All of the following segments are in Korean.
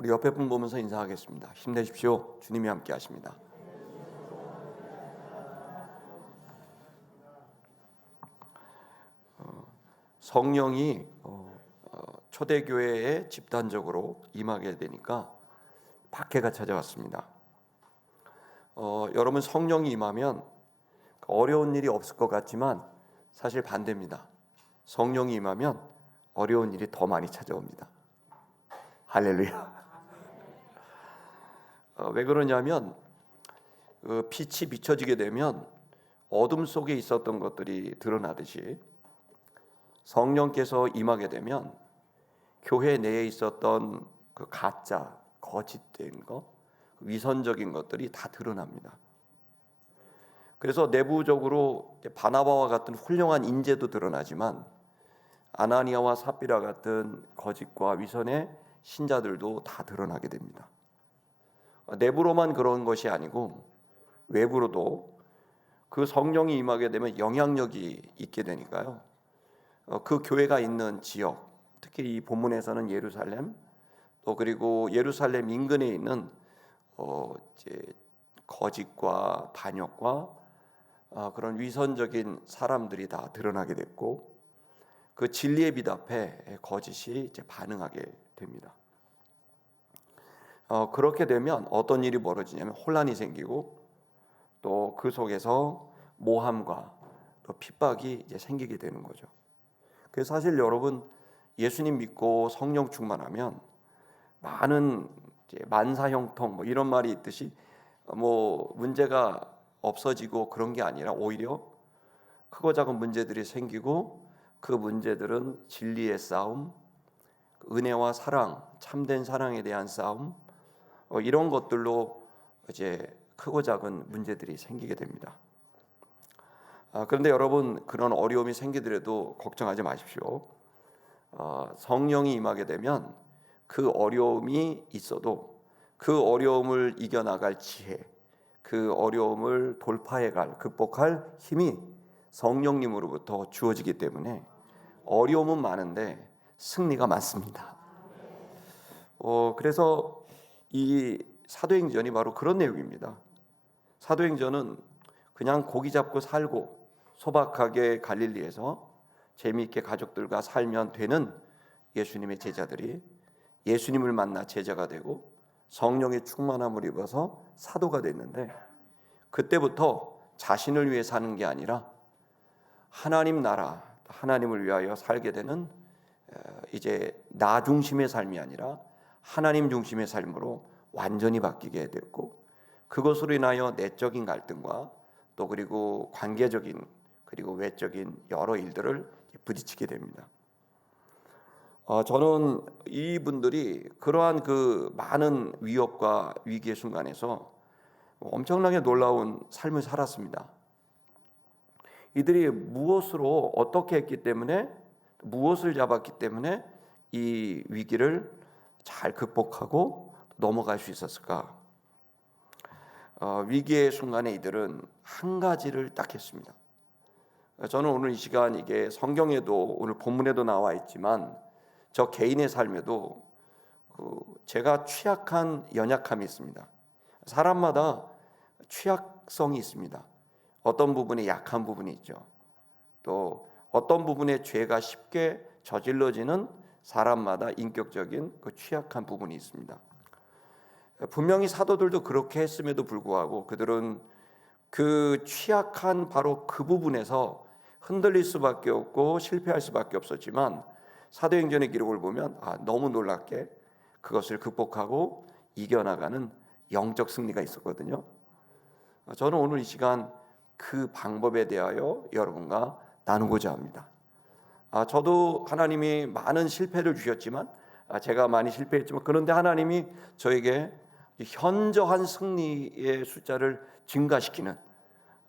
우리 옆에 분 보면서 인사하겠습니다. 힘내십시오. 주님이 함께 하십니다. 성령이 초대교회에 집단적으로 임하게 되니까 박해가 찾아왔습니다. 여러분, 성령이 임하면 어려운 일이 없을 것 같지만 사실 반대입니다. 성령이 임하면 어려운 일이 더 많이 찾아옵니다. 할렐루야. 왜 그러냐면 빛이 비춰지게 되면 어둠 속에 있었던 것들이 드러나듯이 성령께서 임하게 되면 교회 내에 있었던 그 가짜, 거짓된 것, 위선적인 것들이 다 드러납니다. 그래서 내부적으로 바나바와 같은 훌륭한 인재도 드러나지만 아나니아와 삽비라 같은 거짓과 위선의 신자들도 다 드러나게 됩니다. 내부로만 그런 것이 아니고 외부로도 그 성령이 임하게 되면 영향력이 있게 되니까요. 그 교회가 있는 지역, 특히 이 본문에서는 예루살렘, 또 그리고 예루살렘 인근에 있는 이제 거짓과 반역과 그런 위선적인 사람들이 다 드러나게 됐고, 그 진리의 빛 앞에 거짓이 이제 반응하게 됩니다. 그렇게 되면 어떤 일이 벌어지냐면 혼란이 생기고 또 그 속에서 모함과 또 핍박이 이제 생기게 되는 거죠. 그래서 사실 여러분, 예수님 믿고 성령 충만하면 많은 이제 만사형통 뭐 이런 말이 있듯이 문제가 없어지고 그런 게 아니라 오히려 크고 작은 문제들이 생기고 그 문제들은 진리의 싸움, 은혜와 사랑, 참된 사랑에 대한 싸움, 이런 것들로 이제 크고 작은 문제들이 생기게 됩니다. 그런데 여러분, 그런 어려움이 생기더라도 걱정하지 마십시오. 성령이 임하게 되면 그 어려움이 있어도 그 어려움을 이겨나갈 지혜, 그 어려움을 돌파해갈, 극복할 힘이 성령님으로부터 주어지기 때문에 어려움은 많은데 승리가 많습니다. 그래서 이 사도행전이 바로 그런 내용입니다. 사도행전은 그냥 고기 잡고 살고 소박하게 갈릴리에서 재미있게 가족들과 살면 되는 예수님의 제자들이 예수님을 만나 제자가 되고 성령의 충만함을 입어서 사도가 됐는데, 그때부터 자신을 위해 사는 게 아니라 하나님 나라, 하나님을 위하여 살게 되는 이제 나 중심의 삶이 아니라 하나님 중심의 삶으로 완전히 바뀌게 됐고, 그것으로 인하여 내적인 갈등과 또 그리고 관계적인 그리고 외적인 여러 일들을 부딪히게 됩니다. 저는 이분들이 그러한 그 많은 위협과 위기의 순간에서 엄청나게 놀라운 삶을 살았습니다. 이들이 무엇으로 어떻게 했기 때문에, 무엇을 잡았기 때문에 이 위기를 잘 극복하고 넘어갈 수 있었을까? 위기의 순간에 이들은 한 가지를 딱 했습니다. 저는 오늘 이 시간, 이게 성경에도 오늘 본문에도 나와 있지만 저 개인의 삶에도 제가 취약한 연약함이 있습니다. 사람마다 취약성이 있습니다. 어떤 부분에 약한 부분이 있죠. 또 어떤 부분에 죄가 쉽게 저질러지는 사람마다 인격적인 그 취약한 부분이 있습니다. 분명히 사도들도 그렇게 했음에도 불구하고 그들은 그 취약한 바로 그 부분에서 흔들릴 수밖에 없고 실패할 수밖에 없었지만, 사도행전의 기록을 보면 너무 놀랍게 그것을 극복하고 이겨나가는 영적 승리가 있었거든요. 저는 오늘 이 시간 그 방법에 대하여 여러분과 나누고자 합니다. 저도 하나님이 많은 실패를 주셨지만, 제가 많이 실패했지만, 그런데 하나님이 저에게 현저한 승리의 숫자를 증가시키는,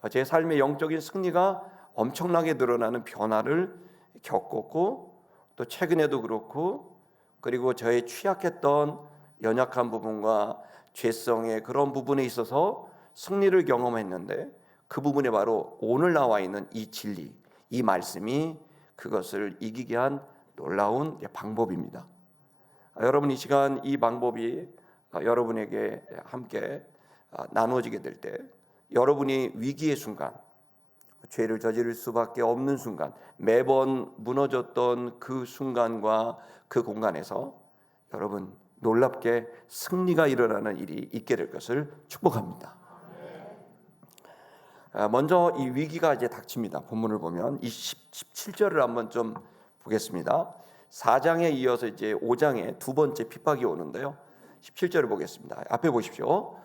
제 삶의 영적인 승리가 엄청나게 늘어나는 변화를 겪었고, 또 최근에도 그렇고, 그리고 저의 취약했던 연약한 부분과 죄성의 그런 부분에 있어서 승리를 경험했는데, 그 부분에 바로 오늘 나와 있는 이 진리, 이 말씀이 그것을 이기게 한 놀라운 방법입니다. 여러분 이 시간 이 방법이 여러분에게 함께 나누어지게 될 때 여러분이 위기의 순간, 죄를 저지를 수밖에 없는 순간, 매번 무너졌던 그 순간과 그 공간에서 여러분 놀랍게 승리가 일어나는 일이 있게 될 것을 축복합니다. 먼저 이 위기가 이제 닥칩니다. 본문을 보면 이 17절을 한번 좀 보겠습니다. 4장에 이어서 이제 5장에 두 번째 핍박이 오는데요. 17절을 보겠습니다. 앞에 보십시오.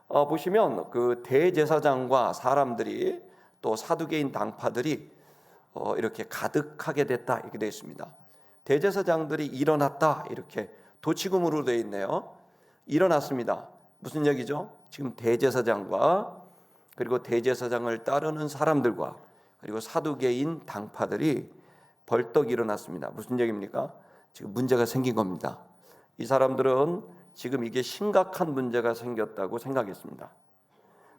보시면 그 대제사장과 사람들이 또 사두개인 당파들이 이렇게 가득하게 됐다 이렇게 되어 있습니다. 대제사장들이 일어났다 이렇게 도치금으로 되어 있네요. 일어났습니다. 무슨 얘기죠? 지금 대제사장과 그리고 대제사장을 따르는 사람들과 그리고 사두개인 당파들이 벌떡 일어났습니다. 무슨 얘기입니까? 지금 문제가 생긴 겁니다. 이 사람들은 지금 이게 심각한 문제가 생겼다고 생각했습니다.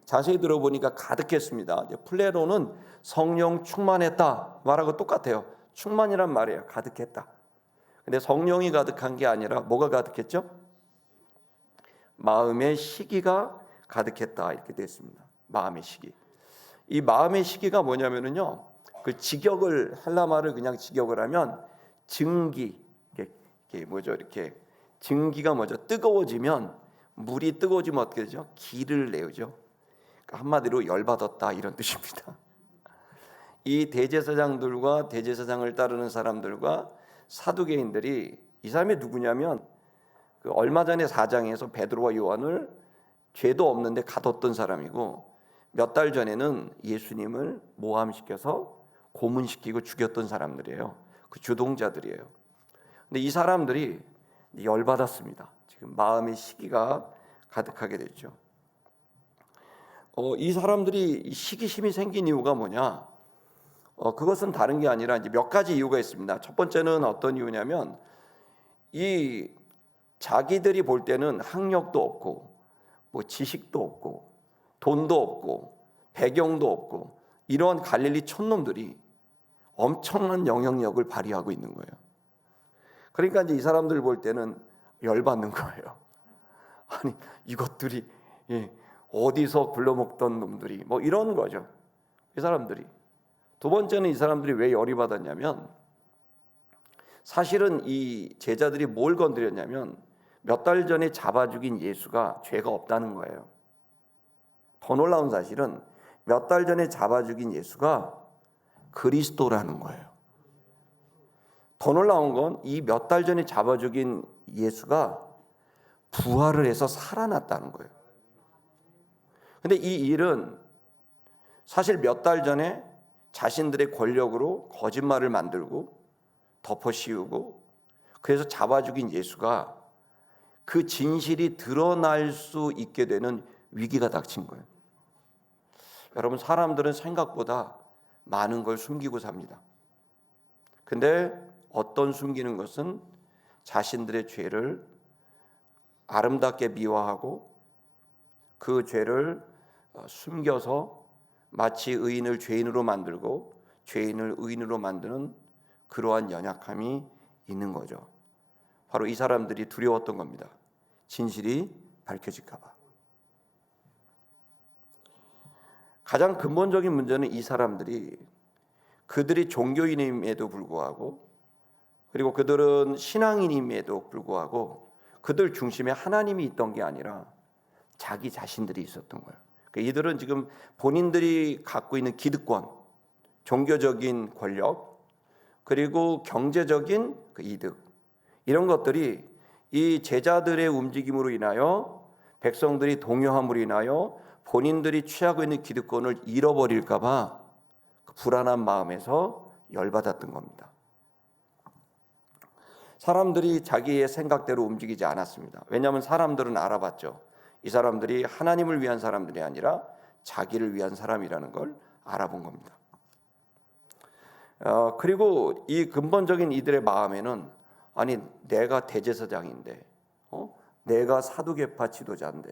자세히 들어보니까 가득했습니다. 플레로는 성령 충만했다 말하고 똑같아요. 충만이란 말이에요. 가득했다. 근데 성령이 가득한 게 아니라 뭐가 가득했죠? 마음의 시기가 가득했다 이렇게 되어 있습니다. 마음의 시기. 이 마음의 시기가 뭐냐면은요. 그 직역을 헬라말을 그냥 직역을 하면 증기. 이게 뭐죠? 이렇게 증기가 뭐죠? 뜨거워지면 물이 뜨거워지면 어떻게 되죠? 기를 내죠. 그러니까 한마디로 열받았다 이런 뜻입니다. 이 대제사장들과 대제사장을 따르는 사람들과 사두개인들이 이 사람이 누구냐면 그 얼마 전에 4장에서 베드로와 요한을 죄도 없는데 가뒀던 사람이고 몇 달 전에는 예수님을 모함시켜서 고문시키고 죽였던 사람들이에요. 그 주동자들이에요. 근데 이 사람들이 열받았습니다. 지금 마음의 시기가 가득하게 됐죠. 이 사람들이 시기심이 생긴 이유가 뭐냐? 그것은 다른 게 아니라 이제 몇 가지 이유가 있습니다. 첫 번째는 어떤 이유냐면 이 자기들이 볼 때는 학력도 없고 뭐 지식도 없고 돈도 없고 배경도 없고 이런 갈릴리 촌놈들이 엄청난 영향력을 발휘하고 있는 거예요. 그러니까 이제 이 사람들 볼 때는 열받는 거예요. 아니 이것들이 어디서 굴러먹던 놈들이 뭐 이런 거죠. 이 사람들이. 두 번째는 이 사람들이 왜 열이 받았냐면 사실은 이 제자들이 뭘 건드렸냐면 몇 달 전에 잡아 죽인 예수가 죄가 없다는 거예요. 더 놀라운 사실은 몇 달 전에 잡아 죽인 예수가 그리스도라는 거예요. 더 놀라운 건 이 몇 달 전에 잡아 죽인 예수가 부활을 해서 살아났다는 거예요. 근데 이 일은 사실 몇 달 전에 자신들의 권력으로 거짓말을 만들고 덮어씌우고 그래서 잡아 죽인 예수가 그 진실이 드러날 수 있게 되는 위기가 닥친 거예요. 여러분 사람들은 생각보다 많은 걸 숨기고 삽니다. 근데 어떤 숨기는 것은 자신들의 죄를 아름답게 미화하고 그 죄를 숨겨서 마치 의인을 죄인으로 만들고 죄인을 의인으로 만드는 그러한 연약함이 있는 거죠. 바로 이 사람들이 두려웠던 겁니다. 진실이 밝혀질까 봐. 가장 근본적인 문제는 이 사람들이 그들이 종교인임에도 불구하고 그리고 그들은 신앙인임에도 불구하고 그들 중심에 하나님이 있던 게 아니라 자기 자신들이 있었던 거예요. 그러니까 이들은 지금 본인들이 갖고 있는 기득권, 종교적인 권력, 그리고 경제적인 그 이득 이런 것들이 이 제자들의 움직임으로 인하여 백성들이 동요함으로 인하여 본인들이 취하고 있는 기득권을 잃어버릴까 봐 그 불안한 마음에서 열받았던 겁니다. 사람들이 자기의 생각대로 움직이지 않았습니다. 왜냐하면 사람들은 알아봤죠. 이 사람들이 하나님을 위한 사람들이 아니라 자기를 위한 사람이라는 걸 알아본 겁니다. 그리고 이 근본적인 이들의 마음에는 아니 내가 대제사장인데 내가 사두개파 지도자인데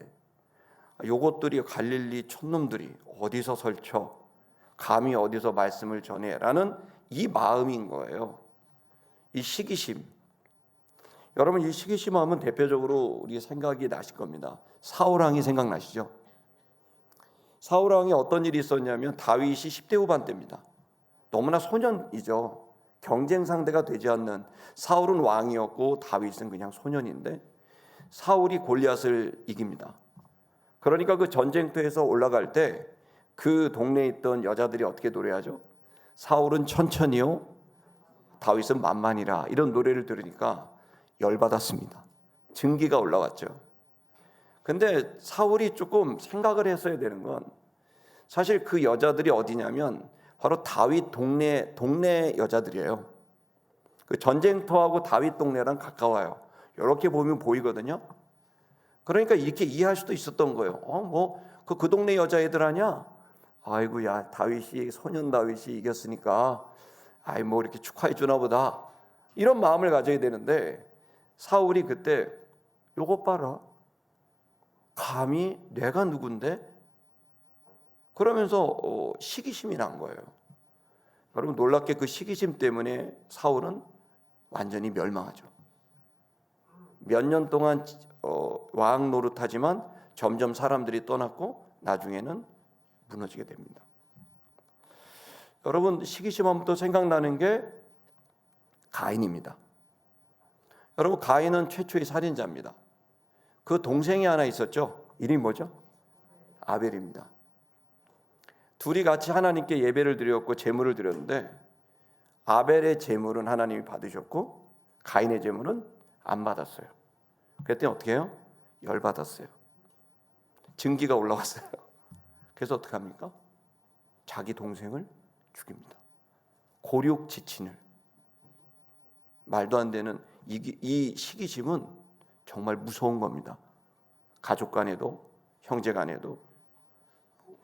요것들이 갈릴리 촌놈들이 어디서 설쳐 감히 어디서 말씀을 전해라는 이 마음인 거예요. 이 시기심. 여러분, 이 시기심 하면 대표적으로 우리 생각이 나실 겁니다. 사울 왕이 생각나시죠? 사울 왕이 어떤 일이 있었냐면 다윗이 10대 후반 때입니다. 너무나 소년이죠. 경쟁 상대가 되지 않는, 사울은 왕이었고 다윗은 그냥 소년인데 사울이 골리앗을 이깁니다. 그러니까 그 전쟁터에서 올라갈 때 그 동네에 있던 여자들이 어떻게 노래하죠? 사울은 천천히요, 다윗은 만만이라, 이런 노래를 들으니까 열받았습니다. 증기가 올라왔죠. 근데 사울이 조금 생각을 했어야 되는 건, 사실 그 여자들이 어디냐면 바로 다윗 동네 여자들이에요. 그 전쟁터하고 다윗 동네랑 가까워요. 이렇게 보면 보이거든요. 그러니까 이렇게 이해할 수도 있었던 거예요. 그 동네 여자애들 아냐? 아이고, 야, 다윗이, 소년 다윗이 이겼으니까 뭐 이렇게 축하해 주나 보다, 이런 마음을 가져야 되는데, 사울이 그때 요것 봐라, 감히 내가 누군데? 그러면서 시기심이 난 거예요. 여러분, 놀랍게 그 시기심 때문에 사울은 완전히 멸망하죠. 몇 년 동안 왕 노릇하지만 점점 사람들이 떠났고 나중에는 무너지게 됩니다. 여러분, 시기심 하면 또 생각나는 게 가인입니다. 여러분, 가인은 최초의 살인자입니다. 그 동생이 하나 있었죠. 이름이 뭐죠? 아벨입니다. 둘이 같이 하나님께 예배를 드렸고 제물을 드렸는데, 아벨의 제물은 하나님이 받으셨고 가인의 제물은 안 받았어요. 그랬더니 어떻게 해요? 열받았어요. 증기가 올라왔어요. 그래서 어떻게 합니까? 자기 동생을 죽입니다. 고륙지친을. 말도 안 되는 이 시기심은 정말 무서운 겁니다. 가족 간에도 형제 간에도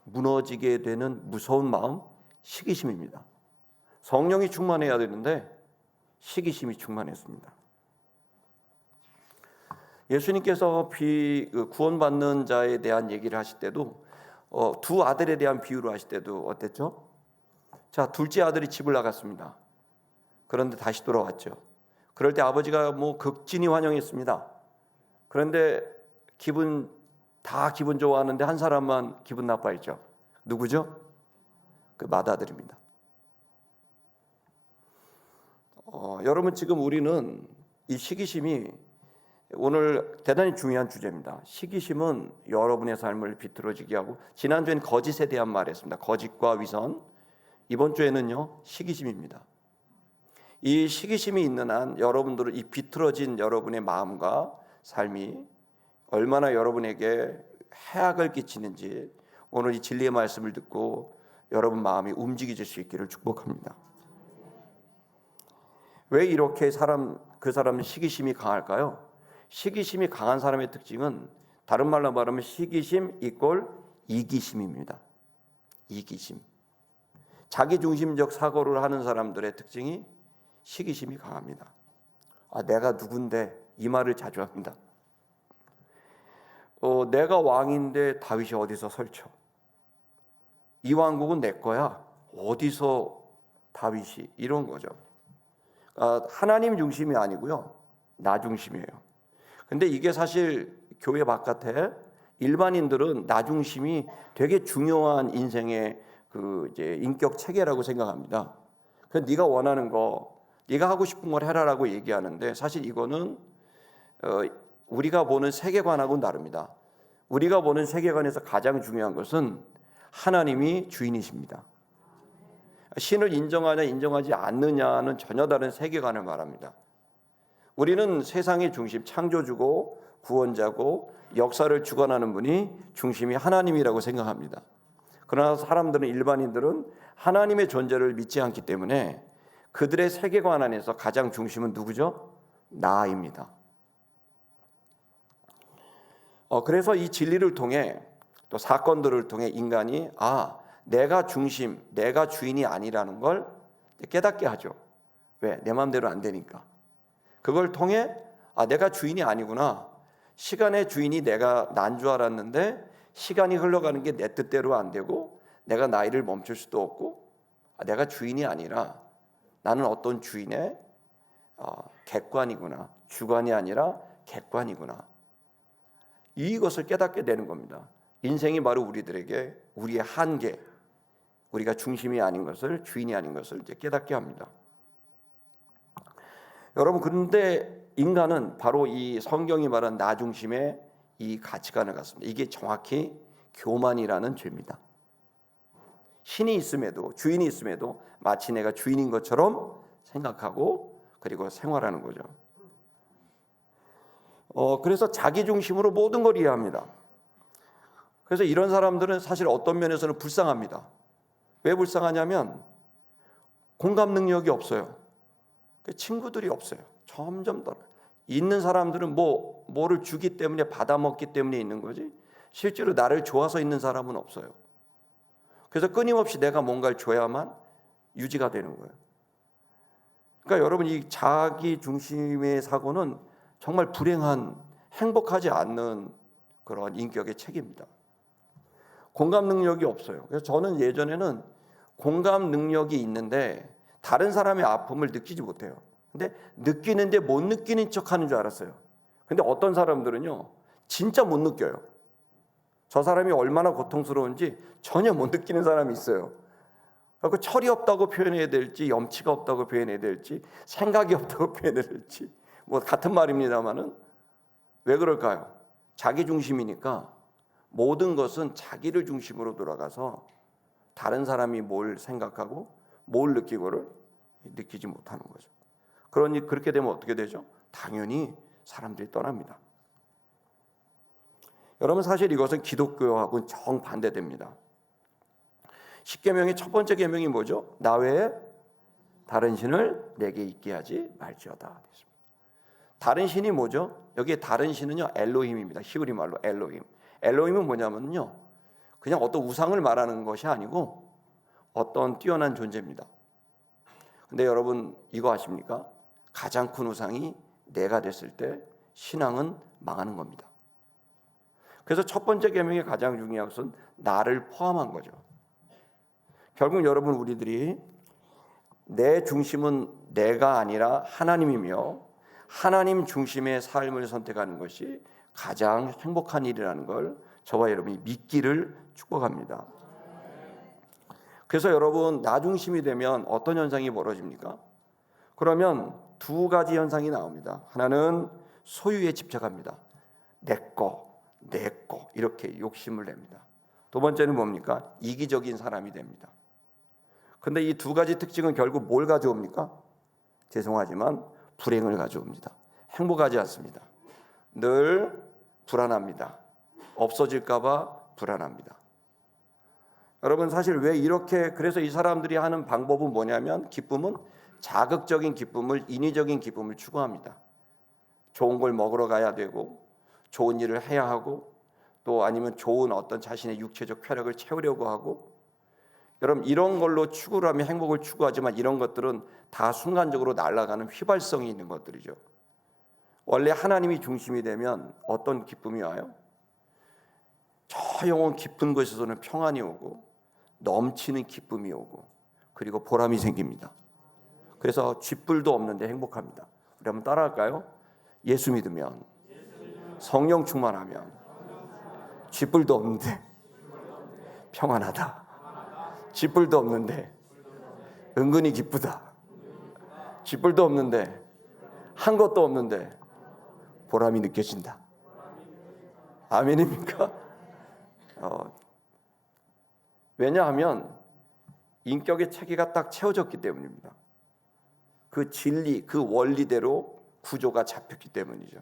무너지게 되는 무서운 마음, 시기심입니다. 성령이 충만해야 되는데 시기심이 충만했습니다. 예수님께서 구원받는 자에 대한 얘기를 하실 때도 두 아들에 대한 비유를 하실 때도 어땠죠? 자, 둘째 아들이 집을 나갔습니다. 그런데 다시 돌아왔죠. 그럴 때 아버지가 극진히 환영했습니다. 그런데 기분 좋아하는데 한 사람만 기분 나빠했죠. 누구죠? 그 맏아들입니다. 여러분, 지금 우리는 이 시기심이 오늘 대단히 중요한 주제입니다. 시기심은 여러분의 삶을 비틀어지게 하고, 지난주엔 거짓에 대한 말했습니다. 거짓과 위선. 이번 주에는요, 시기심입니다. 이 시기심이 있는 한 여러분들은 이 비틀어진 여러분의 마음과 삶이 얼마나 여러분에게 해악을 끼치는지 오늘 이 진리의 말씀을 듣고 여러분 마음이 움직여질 수 있기를 축복합니다. 왜 이렇게 그 사람은 시기심이 강할까요? 시기심이 강한 사람의 특징은 다른 말로 말하면 시기심 이꼴 이기심입니다. 이기심. 자기중심적 사고를 하는 사람들의 특징이 시기심이 강합니다. 내가 누군데, 이 말을 자주 합니다. 내가 왕인데 다윗이 어디서 설쳐? 이 왕국은 내 거야. 어디서 다윗이? 이런 거죠. 하나님 중심이 아니고요, 나 중심이에요. 근데 이게 사실 교회 바깥에 일반인들은 나 중심이 되게 중요한 인생의 이제 인격 체계라고 생각합니다. 그래서 네가 원하는 거, 네가 하고 싶은 걸 해라라고 얘기하는데, 사실 이거는 우리가 보는 세계관하고는 다릅니다. 우리가 보는 세계관에서 가장 중요한 것은 하나님이 주인이십니다. 신을 인정하냐 인정하지 않느냐는 전혀 다른 세계관을 말합니다. 우리는 세상의 중심, 창조주고 구원자고 역사를 주관하는 분이 중심이 하나님이라고 생각합니다. 그러나 사람들은, 일반인들은 하나님의 존재를 믿지 않기 때문에 그들의 세계관 안에서 가장 중심은 누구죠? 나입니다. 그래서 이 진리를 통해, 또 사건들을 통해 인간이 내가 중심, 내가 주인이 아니라는 걸 깨닫게 하죠. 왜? 내 마음대로 안 되니까. 그걸 통해 내가 주인이 아니구나. 시간의 주인이 내가 난 줄 알았는데 시간이 흘러가는 게 내 뜻대로 안 되고 내가 나이를 멈출 수도 없고, 내가 주인이 아니라 나는 어떤 주인의 객관이구나, 주관이 아니라 객관이구나, 이것을 깨닫게 되는 겁니다. 인생이 바로 우리들에게 우리의 한계, 우리가 중심이 아닌 것을, 주인이 아닌 것을 이제 깨닫게 합니다. 여러분, 그런데 인간은 바로 이 성경이 말한 나 중심의 이 가치관을 갖습니다. 이게 정확히 교만이라는 죄입니다. 신이 있음에도, 주인이 있음에도 마치 내가 주인인 것처럼 생각하고 그리고 생활하는 거죠. 그래서 자기 중심으로 모든 걸 이해합니다. 그래서 이런 사람들은 사실 어떤 면에서는 불쌍합니다. 왜 불쌍하냐면 공감 능력이 없어요. 친구들이 없어요. 점점 더 있는 사람들은 뭐를 주기 때문에 받아먹기 때문에 있는 거지, 실제로 나를 좋아서 있는 사람은 없어요. 그래서 끊임없이 내가 뭔가를 줘야만 유지가 되는 거예요. 그러니까 여러분, 이 자기 중심의 사고는 정말 불행한, 행복하지 않는 그런 인격의 책입니다. 공감 능력이 없어요. 그래서 저는 예전에는 공감 능력이 있는데 다른 사람의 아픔을 느끼지 못해요. 근데 느끼는데 못 느끼는 척하는 줄 알았어요. 근데 어떤 사람들은요, 진짜 못 느껴요. 저 사람이 얼마나 고통스러운지 전혀 못 느끼는 사람이 있어요. 그리고 철이 없다고 표현해야 될지, 염치가 없다고 표현해야 될지, 생각이 없다고 표현해야 될지, 뭐 같은 말입니다만은 왜 그럴까요? 자기 중심이니까 모든 것은 자기를 중심으로 돌아가서 다른 사람이 뭘 생각하고 뭘 느끼고를 느끼지 못하는 거죠. 그러니 그렇게 되면 어떻게 되죠? 당연히 사람들이 떠납니다. 여러분, 사실 이것은 기독교하고는 정반대됩니다. 십계명의 첫 번째 계명이 뭐죠? 나 외에 다른 신을 내게 있게 하지 말지어다. 다른 신이 뭐죠? 여기에 다른 신은요, 엘로힘입니다. 히브리 말로 엘로힘. 엘로힘은 뭐냐면요, 그냥 어떤 우상을 말하는 것이 아니고 어떤 뛰어난 존재입니다. 근데 여러분, 이거 아십니까? 가장 큰 우상이 내가 됐을 때 신앙은 망하는 겁니다. 그래서 첫 번째 계명의 가장 중요한 것은 나를 포함한 거죠. 결국 여러분, 우리들이 내 중심은 내가 아니라 하나님이며 하나님 중심의 삶을 선택하는 것이 가장 행복한 일이라는 걸 저와 여러분이 믿기를 축복합니다. 그래서 여러분, 나 중심이 되면 어떤 현상이 벌어집니까? 그러면 두 가지 현상이 나옵니다. 하나는 소유에 집착합니다. 내 거 이렇게 욕심을 냅니다. 두 번째는 뭡니까? 이기적인 사람이 됩니다. 근데 이 두 가지 특징은 결국 뭘 가져옵니까? 죄송하지만 불행을 가져옵니다. 행복하지 않습니다. 늘 불안합니다. 없어질까 봐 불안합니다. 여러분, 사실 왜 이렇게, 그래서 이 사람들이 하는 방법은 뭐냐면, 기쁨은 자극적인 기쁨을, 인위적인 기쁨을 추구합니다. 좋은 걸 먹으러 가야 되고, 좋은 일을 해야 하고, 또 아니면 좋은 어떤 자신의 육체적 쾌락을 채우려고 하고, 여러분, 이런 걸로 추구를 하면 행복을 추구하지만 이런 것들은 다 순간적으로 날아가는 휘발성이 있는 것들이죠. 원래 하나님이 중심이 되면 어떤 기쁨이 와요? 저 영혼 깊은 곳에서는 평안이 오고 넘치는 기쁨이 오고 그리고 보람이 생깁니다. 그래서 쥐뿔도 없는데 행복합니다. 우리 한번 따라할까요? 예수 믿으면, 성령 충만하면 쥐뿔도 없는데 평안하다. 쥐뿔도 없는데 은근히 기쁘다. 쥐뿔도 없는데 한 것도 없는데 보람이 느껴진다. 아멘입니까? 왜냐하면 인격의 체계가 딱 채워졌기 때문입니다. 그 진리, 그 원리대로 구조가 잡혔기 때문이죠.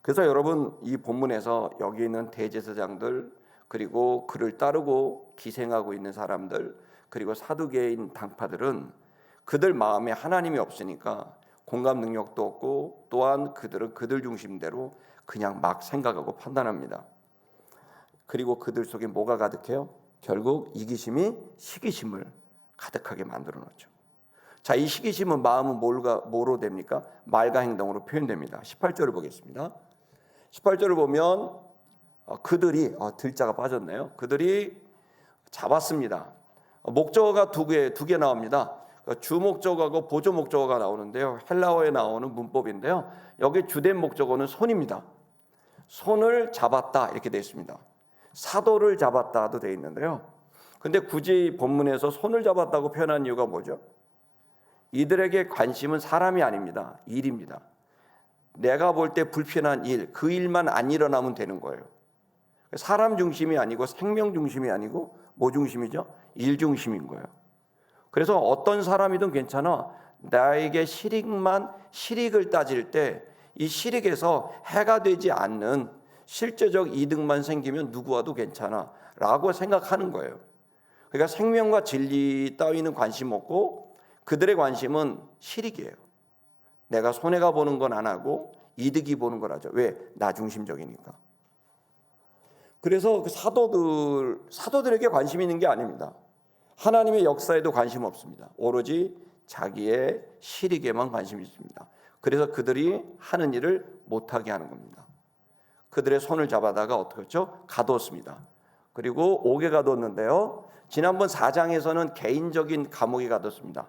그래서 여러분, 이 본문에서 여기 있는 대제사장들, 그리고 그를 따르고 기생하고 있는 사람들, 그리고 사두개인 당파들은 그들 마음에 하나님이 없으니까 공감 능력도 없고, 또한 그들은 그들 중심대로 그냥 막 생각하고 판단합니다. 그리고 그들 속에 뭐가 가득해요? 결국 이기심이 시기심을 가득하게 만들어 놓죠. 자, 이 시기심은 마음은 뭐로 됩니까? 말과 행동으로 표현됩니다. 18절을 보겠습니다. 18절을 보면 그들이, 들자가 빠졌네요. 그들이 잡았습니다. 목적어가 두 개 나옵니다. 주목적어하고 보조 목적어가 나오는데요. 헬라어에 나오는 문법인데요. 여기 주된 목적어는 손입니다. 손을 잡았다 이렇게 되어 있습니다. 사도를 잡았다도 되어 있는데요. 근데 굳이 본문에서 손을 잡았다고 표현한 이유가 뭐죠? 이들에게 관심은 사람이 아닙니다. 일입니다. 내가 볼 때 불편한 일, 그 일만 안 일어나면 되는 거예요. 사람 중심이 아니고 생명 중심이 아니고 뭐 중심이죠? 일 중심인 거예요. 그래서 어떤 사람이든 괜찮아. 나에게 실익을 따질 때 이 실익에서 해가 되지 않는 실제적 이득만 생기면 누구와도 괜찮아 라고 생각하는 거예요. 그러니까 생명과 진리 따위는 관심 없고 그들의 관심은 실익이에요. 내가 손해가 보는 건 안 하고 이득이 보는 걸 하죠. 왜? 나 중심적이니까. 그래서 그 사도들에게 관심 있는 게 아닙니다. 하나님의 역사에도 관심 없습니다. 오로지 자기의 실익에만 관심이 있습니다. 그래서 그들이 하는 일을 못하게 하는 겁니다. 그들의 손을 잡아다가 어떻게 했죠? 가두었습니다. 그리고 옥에 가두었는데요. 지난번 4장에서는 개인적인 감옥에 가뒀습니다.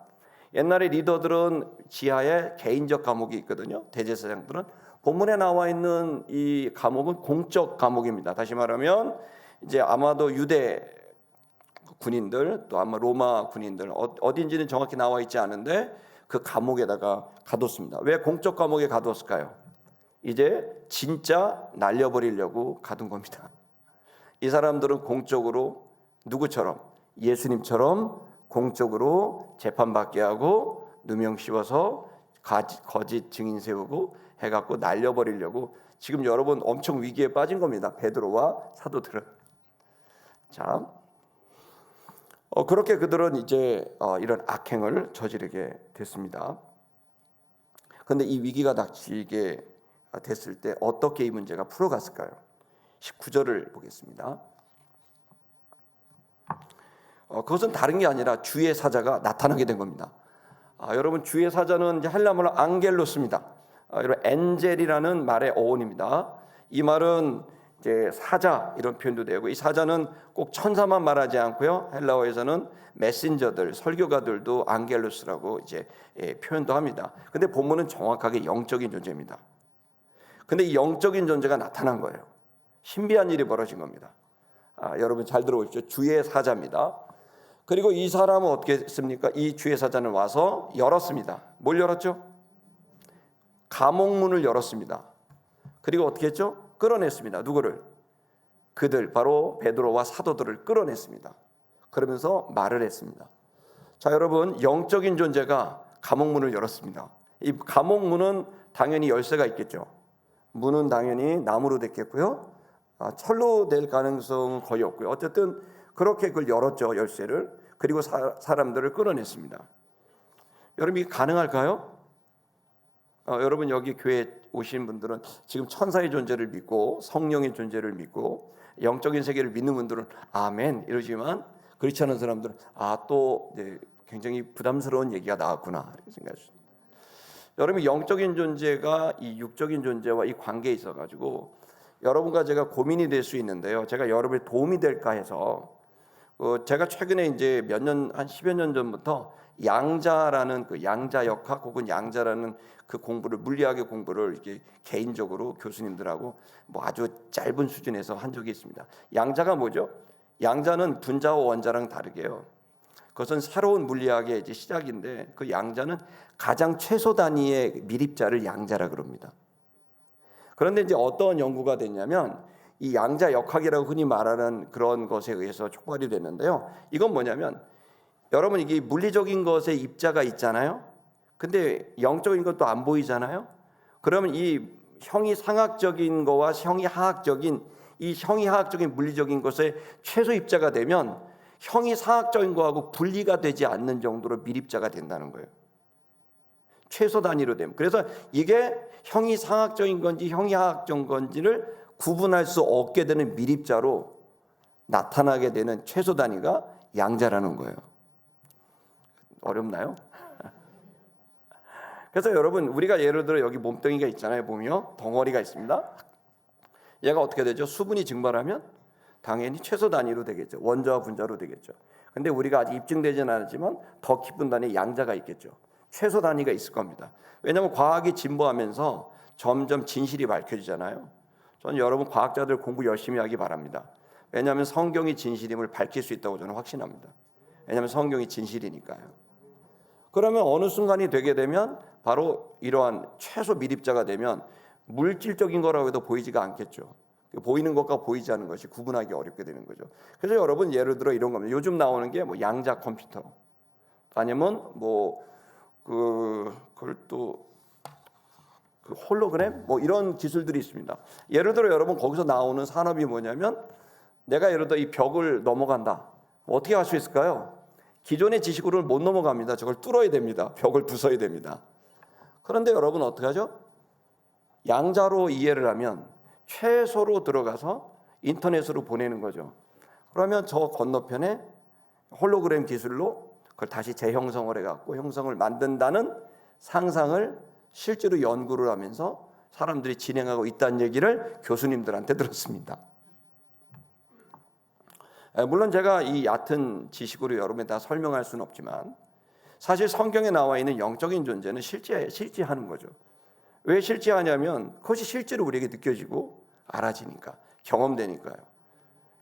옛날에 리더들은 지하에 개인적 감옥이 있거든요. 대제사장들은. 본문에 나와 있는 이 감옥은 공적 감옥입니다. 다시 말하면 이제 아마도 유대 군인들 또 아마 로마 군인들 어딘지는 정확히 나와 있지 않은데 그 감옥에다가 가뒀습니다. 왜 공적 감옥에 가뒀을까요? 이제 진짜 날려버리려고 가둔 겁니다. 이 사람들은 공적으로 누구처럼? 예수님처럼 공적으로 재판받게 하고 누명 씌워서 거짓 증인 세우고 해갖고 날려버리려고 지금 여러분 엄청 위기에 빠진 겁니다. 베드로와 사도들은. 자, 그렇게 그들은 이제 이런 악행을 저지르게 됐습니다. 그런데 이 위기가 닥치게 됐을 때 어떻게 이 문제가 풀어갔을까요? 19절을 보겠습니다. 그것은 다른 게 아니라 주의 사자가 나타나게 된 겁니다. 여러분 주의 사자는 이제 헬라말로 앙겔로스입니다. 여러분 엔젤이라는 말의 어원입니다. 이 말은 이제 사자 이런 표현도 되고 이 사자는 꼭 천사만 말하지 않고요. 헬라어에서는 메신저들, 설교가들도 앙겔로스라고 이제 표현도 합니다. 근데 본문은 정확하게 영적인 존재입니다. 근데 이 영적인 존재가 나타난 거예요. 신비한 일이 벌어진 겁니다. 여러분 잘 들어보십시오. 주의 사자입니다. 그리고 이 사람은 어떻게 했습니까? 이 주의 사자는 와서 열었습니다. 뭘 열었죠? 감옥문을 열었습니다. 그리고 어떻게 했죠? 끌어냈습니다. 누구를? 그들 바로 베드로와 사도들을 끌어냈습니다. 그러면서 말을 했습니다. 자, 여러분 영적인 존재가 감옥문을 열었습니다. 이 감옥문은 당연히 열쇠가 있겠죠. 문은 당연히 나무로 됐겠고요. 철로 될 가능성은 거의 없고요. 어쨌든 그렇게 그걸 열었죠. 열쇠를. 그리고 사람들을 끌어냈습니다. 여러분 이게 가능할까요? 여러분 여기 교회 오신 분들은 지금 천사의 존재를 믿고 성령의 존재를 믿고 영적인 세계를 믿는 분들은 아멘 이러지만 그렇지 않은 사람들은 또 굉장히 부담스러운 얘기가 나왔구나 이렇게 생각하십니다. 여러분 영적인 존재가 이 육적인 존재와 이 관계에 있어 가지고 여러분과 제가 고민이 될 수 있는데요. 제가 여러분의 도움이 될까 해서 제가 최근에 이제 한 10여 년 전부터 양자라는 그 양자역학 혹은 양자라는 그 물리학의 공부를 이렇게 개인적으로 교수님들하고 뭐 아주 짧은 수준에서 한 적이 있습니다. 양자가 뭐죠? 양자는 분자와 원자랑 다르게요. 그것은 새로운 물리학의 이제 시작인데 그 양자는 가장 최소 단위의 밀입자를 양자라 그럽니다. 그런데 이제 어떤 연구가 됐냐면 이 양자역학이라고 흔히 말하는 그런 것에 의해서 촉발이 됐는데요. 이건 뭐냐면 여러분 이게 물리적인 것에 입자가 있잖아요. 근데 영적인 것도 안 보이잖아요. 그러면 이 형이상학적인 거와 형이하학적인 이 형이하학적인 물리적인 것에 최소 입자가 되면 형이상학적인 거하고 분리가 되지 않는 정도로 밀입자가 된다는 거예요. 최소 단위로 되면. 그래서 이게 형이상학적인 건지 형이하학적인 건지를 구분할 수 없게 되는 밀입자로 나타나게 되는 최소 단위가 양자라는 거예요. 어렵나요? 그래서 여러분 우리가 예를 들어 여기 몸뚱이가 있잖아요. 보면 덩어리가 있습니다. 얘가 어떻게 되죠? 수분이 증발하면 당연히 최소 단위로 되겠죠. 원자와 분자로 되겠죠. 근데 우리가 아직 입증되지는 않았지만 더 깊은 단위 양자가 있겠죠. 최소 단위가 있을 겁니다. 왜냐하면 과학이 진보하면서 점점 진실이 밝혀지잖아요. 저는 여러분 과학자들 공부 열심히 하기 바랍니다. 왜냐하면 성경이 진실임을 밝힐 수 있다고 저는 확신합니다. 왜냐하면 성경이 진실이니까요. 그러면 어느 순간이 되게 되면 바로 이러한 최소 미립자가 되면 물질적인 거라고 해도 보이지가 않겠죠. 보이는 것과 보이지 않는 것이 구분하기 어렵게 되는 거죠. 그래서 여러분 예를 들어 이런 겁니다. 요즘 나오는 게 뭐 양자 컴퓨터 아니면 그걸 또 그 홀로그램 뭐 이런 기술들이 있습니다. 예를 들어 여러분 거기서 나오는 산업이 뭐냐면 내가 예를 들어 이 벽을 넘어간다. 어떻게 할 수 있을까요? 기존의 지식으로는 못 넘어갑니다. 저걸 뚫어야 됩니다. 벽을 부숴야 됩니다. 그런데 여러분 어떻게 하죠? 양자로 이해를 하면 최소로 들어가서 인터넷으로 보내는 거죠. 그러면 저 건너편에 홀로그램 기술로 그걸 다시 재형성을 해갖고 형성을 만든다는 상상을 실제로 연구를 하면서 사람들이 진행하고 있다는 얘기를 교수님들한테 들었습니다. 물론 제가 이 얕은 지식으로 여러분에 다 설명할 수는 없지만 사실 성경에 나와 있는 영적인 존재는 실제하는 거죠. 왜 실제하냐면 그것이 실제로 우리에게 느껴지고 알아지니까, 경험되니까요.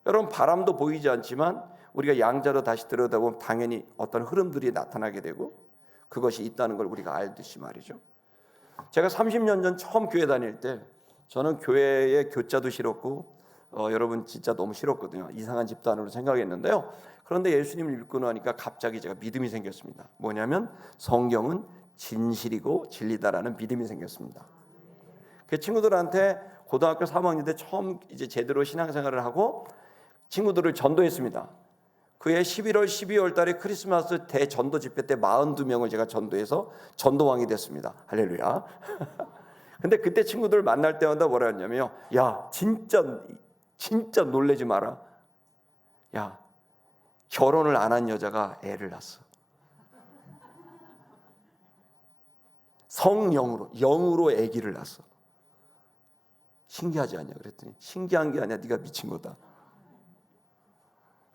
여러분 바람도 보이지 않지만 우리가 양자로 다시 들여다보면 당연히 어떤 흐름들이 나타나게 되고 그것이 있다는 걸 우리가 알듯이 말이죠. 제가 30년 전 처음 교회 다닐 때 저는 교회에 교자도 싫었고 여러분 진짜 너무 싫었거든요. 이상한 집단으로 생각했는데요. 그런데 예수님을 믿고 나니까 갑자기 제가 믿음이 생겼습니다. 뭐냐면 성경은 진실이고 진리다라는 믿음이 생겼습니다. 그 친구들한테 고등학교 3학년 때 처음 이제 제대로 신앙생활을 하고 친구들을 전도했습니다. 그해 11월, 12월 달에 크리스마스 대전도 집회 때 42명을 제가 전도해서 전도왕이 됐습니다. 할렐루야. 근데 그때 친구들 만날 때마다 뭐라 했냐면요. 야, 진짜 놀래지 마라. 야, 결혼을 안 한 여자가 애를 낳았어. 영으로 아기를 낳았어. 신기하지 않냐 그랬더니 신기한 게 아니야. 네가 미친 거다.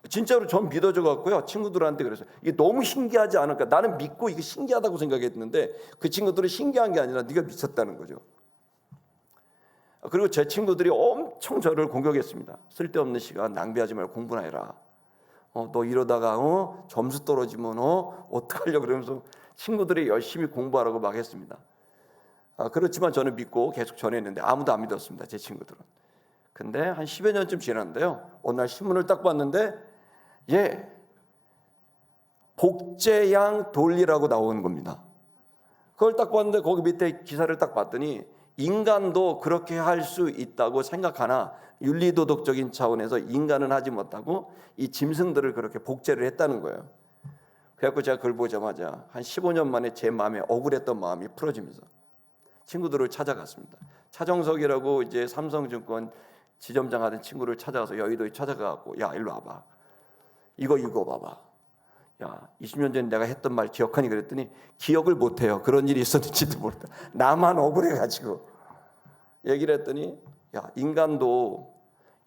진짜로 전 믿어져 갖고요. 친구들한테 그래서 이게 너무 신기하지 않을까? 나는 믿고 이게 신기하다고 생각했는데 그 친구들은 신기한 게 아니라 네가 미쳤다는 거죠. 그리고 제 친구들이 엄청 저를 공격했습니다. 쓸데없는 시간 낭비하지 말고 공부나 해라. 너 이러다가 점수 떨어지면 어떡하려고 그러면서 친구들이 열심히 공부하라고 막 했습니다. 그렇지만 저는 믿고 계속 전했는데 아무도 안 믿었습니다. 제 친구들은. 근데 한 10여 년쯤 지났는데요. 어느 날 신문을 딱 봤는데 복제양 돌리라고 나오는 겁니다. 그걸 딱 봤는데 거기 밑에 기사를 딱 봤더니 인간도 그렇게 할 수 있다고 생각하나 윤리도덕적인 차원에서 인간은 하지 못하고 이 짐승들을 그렇게 복제를 했다는 거예요. 그래서 제가 그걸 보자마자 한 15년 만에 제 마음에 억울했던 마음이 풀어지면서 친구들을 찾아갔습니다. 차정석이라고 이제 삼성증권 지점장 하던 친구를 찾아가서 여의도에 찾아가고 야 일로 와봐. 이거 읽어봐봐. 야 20년 전에 내가 했던 말 기억하니 그랬더니 기억을 못해요. 그런 일이 있었는지도 모르다. 나만 억울해가지고 얘기를 했더니 야 인간도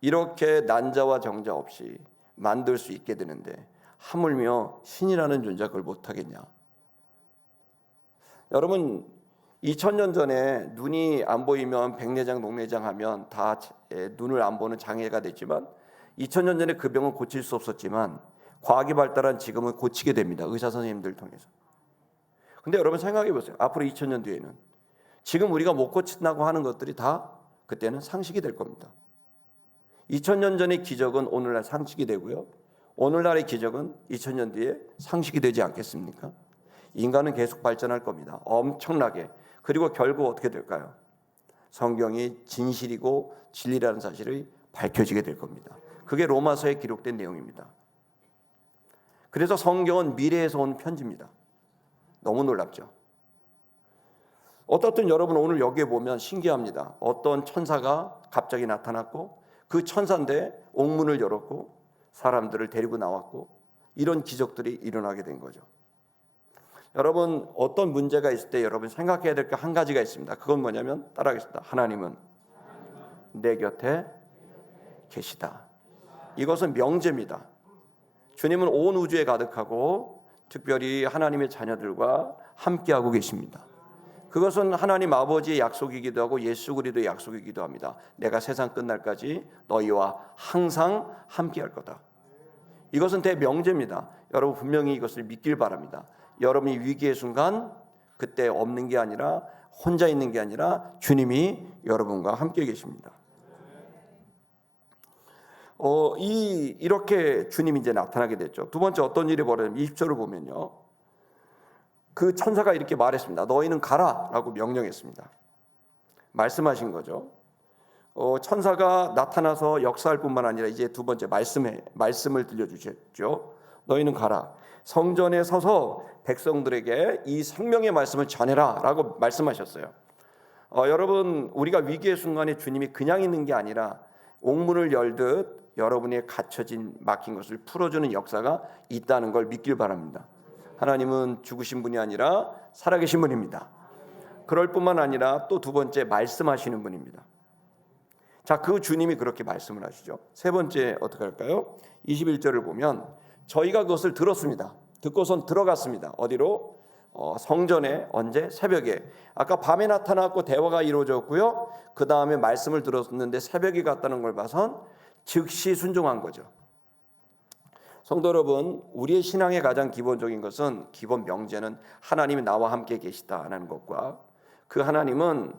이렇게 난자와 정자 없이 만들 수 있게 되는데 하물며 신이라는 존재가 그걸 못하겠냐. 여러분 2000년 전에 눈이 안 보이면 백내장, 녹내장 하면 다 눈을 안 보는 장애가 됐지만 2000년 전에 그 병은 고칠 수 없었지만 과학이 발달한 지금은 고치게 됩니다. 의사 선생님들 통해서. 근데 여러분 생각해 보세요. 앞으로 2000년 뒤에는 지금 우리가 못 고친다고 하는 것들이 다 그때는 상식이 될 겁니다. 2000년 전의 기적은 오늘날 상식이 되고요. 오늘날의 기적은 2000년 뒤에 상식이 되지 않겠습니까? 인간은 계속 발전할 겁니다. 엄청나게. 그리고 결국 어떻게 될까요? 성경이 진실이고 진리라는 사실이 밝혀지게 될 겁니다. 그게 로마서에 기록된 내용입니다. 그래서 성경은 미래에서 온 편지입니다. 너무 놀랍죠? 어떻든 여러분 오늘 여기에 보면 신기합니다. 어떤 천사가 갑자기 나타났고 그 천사인데 옥문을 열었고 사람들을 데리고 나왔고 이런 기적들이 일어나게 된 거죠. 여러분 어떤 문제가 있을 때 여러분 생각해야 될 게 한 가지가 있습니다. 그건 뭐냐면 따라하겠습니다. 하나님은 내 곁에 계시다. 이것은 명제입니다. 주님은 온 우주에 가득하고 특별히 하나님의 자녀들과 함께하고 계십니다. 그것은 하나님 아버지의 약속이기도 하고 예수 그리스도의 약속이기도 합니다. 내가 세상 끝날까지 너희와 항상 함께할 거다. 이것은 대명제입니다. 여러분 분명히 이것을 믿길 바랍니다. 여러분이 위기의 순간 그때 없는 게 아니라 혼자 있는 게 아니라 주님이 여러분과 함께 계십니다. 이렇게 주님이 이제 나타나게 됐죠. 두 번째 어떤 일이 벌어지면 20절을 보면요. 그 천사가 이렇게 말했습니다. 너희는 가라라고 명령했습니다. 말씀하신 거죠. 천사가 나타나서 역사할 뿐만 아니라 이제 두 번째 말씀을 들려주셨죠. 너희는 가라. 성전에 서서 백성들에게 이 생명의 말씀을 전해라라고 말씀하셨어요. 여러분 우리가 위기의 순간에 주님이 그냥 있는 게 아니라 옥문을 열듯 여러분의 갇혀진 막힌 것을 풀어주는 역사가 있다는 걸 믿길 바랍니다. 하나님은 죽으신 분이 아니라 살아계신 분입니다. 그럴 뿐만 아니라 또 두 번째 말씀하시는 분입니다. 자, 그 주님이 그렇게 말씀을 하시죠. 세 번째 어떻게 할까요? 21절을 보면 저희가 그것을 들었습니다. 듣고선 들어갔습니다. 어디로? 성전에. 언제? 새벽에. 아까 밤에 나타났고 대화가 이루어졌고요. 그 다음에 말씀을 들었는데 새벽이 갔다는 걸 봐선 즉시 순종한 거죠. 성도 여러분, 우리의 신앙의 가장 기본적인 것은 기본 명제는 하나님이 나와 함께 계시다라는 것과 그 하나님은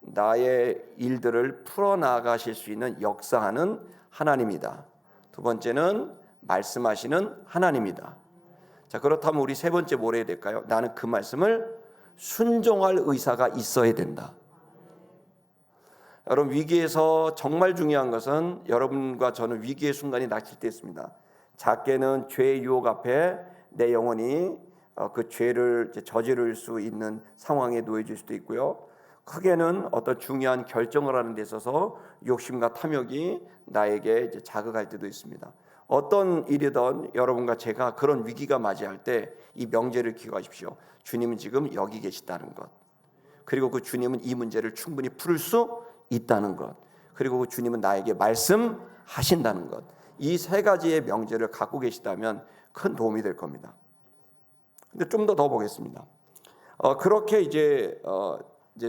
나의 일들을 풀어나가실 수 있는 역사하는 하나님이다. 두 번째는 말씀하시는 하나님이다. 자, 그렇다면 우리 세 번째 뭘 해야 될까요? 나는 그 말씀을 순종할 의사가 있어야 된다. 여러분 위기에서 정말 중요한 것은 여러분과 저는 위기의 순간이 닥칠 때 있습니다. 작게는 죄의 유혹 앞에 내 영혼이 그 죄를 저지를 수 있는 상황에 놓여질 수도 있고요. 크게는 어떤 중요한 결정을 하는 데 있어서 욕심과 탐욕이 나에게 자극할 때도 있습니다. 어떤 일이든 여러분과 제가 그런 위기가 맞이할 때 이 명제를 기억하십시오. 주님은 지금 여기 계시다는 것, 그리고 그 주님은 이 문제를 충분히 풀 수 있다는 것, 그리고 그 주님은 나에게 말씀하신다는 것, 이 세 가지의 명제를 갖고 계시다면 큰 도움이 될 겁니다. 근데 좀 더 보겠습니다. 그렇게 이제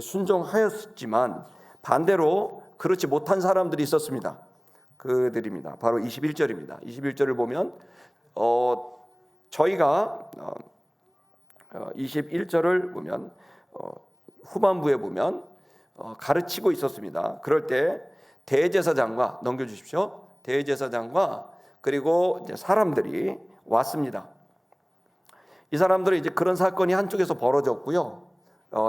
순종하였지만 반대로 그렇지 못한 사람들이 있었습니다. 그들입니다. 바로 21절입니다. 21절을 보면 저희가 21절을 보면 후반부에 보면 가르치고 있었습니다. 그럴 때 대제사장과 넘겨주십시오. 대제사장과 그리고 이제 사람들이 왔습니다. 이 사람들은 이제 그런 사건이 한쪽에서 벌어졌고요.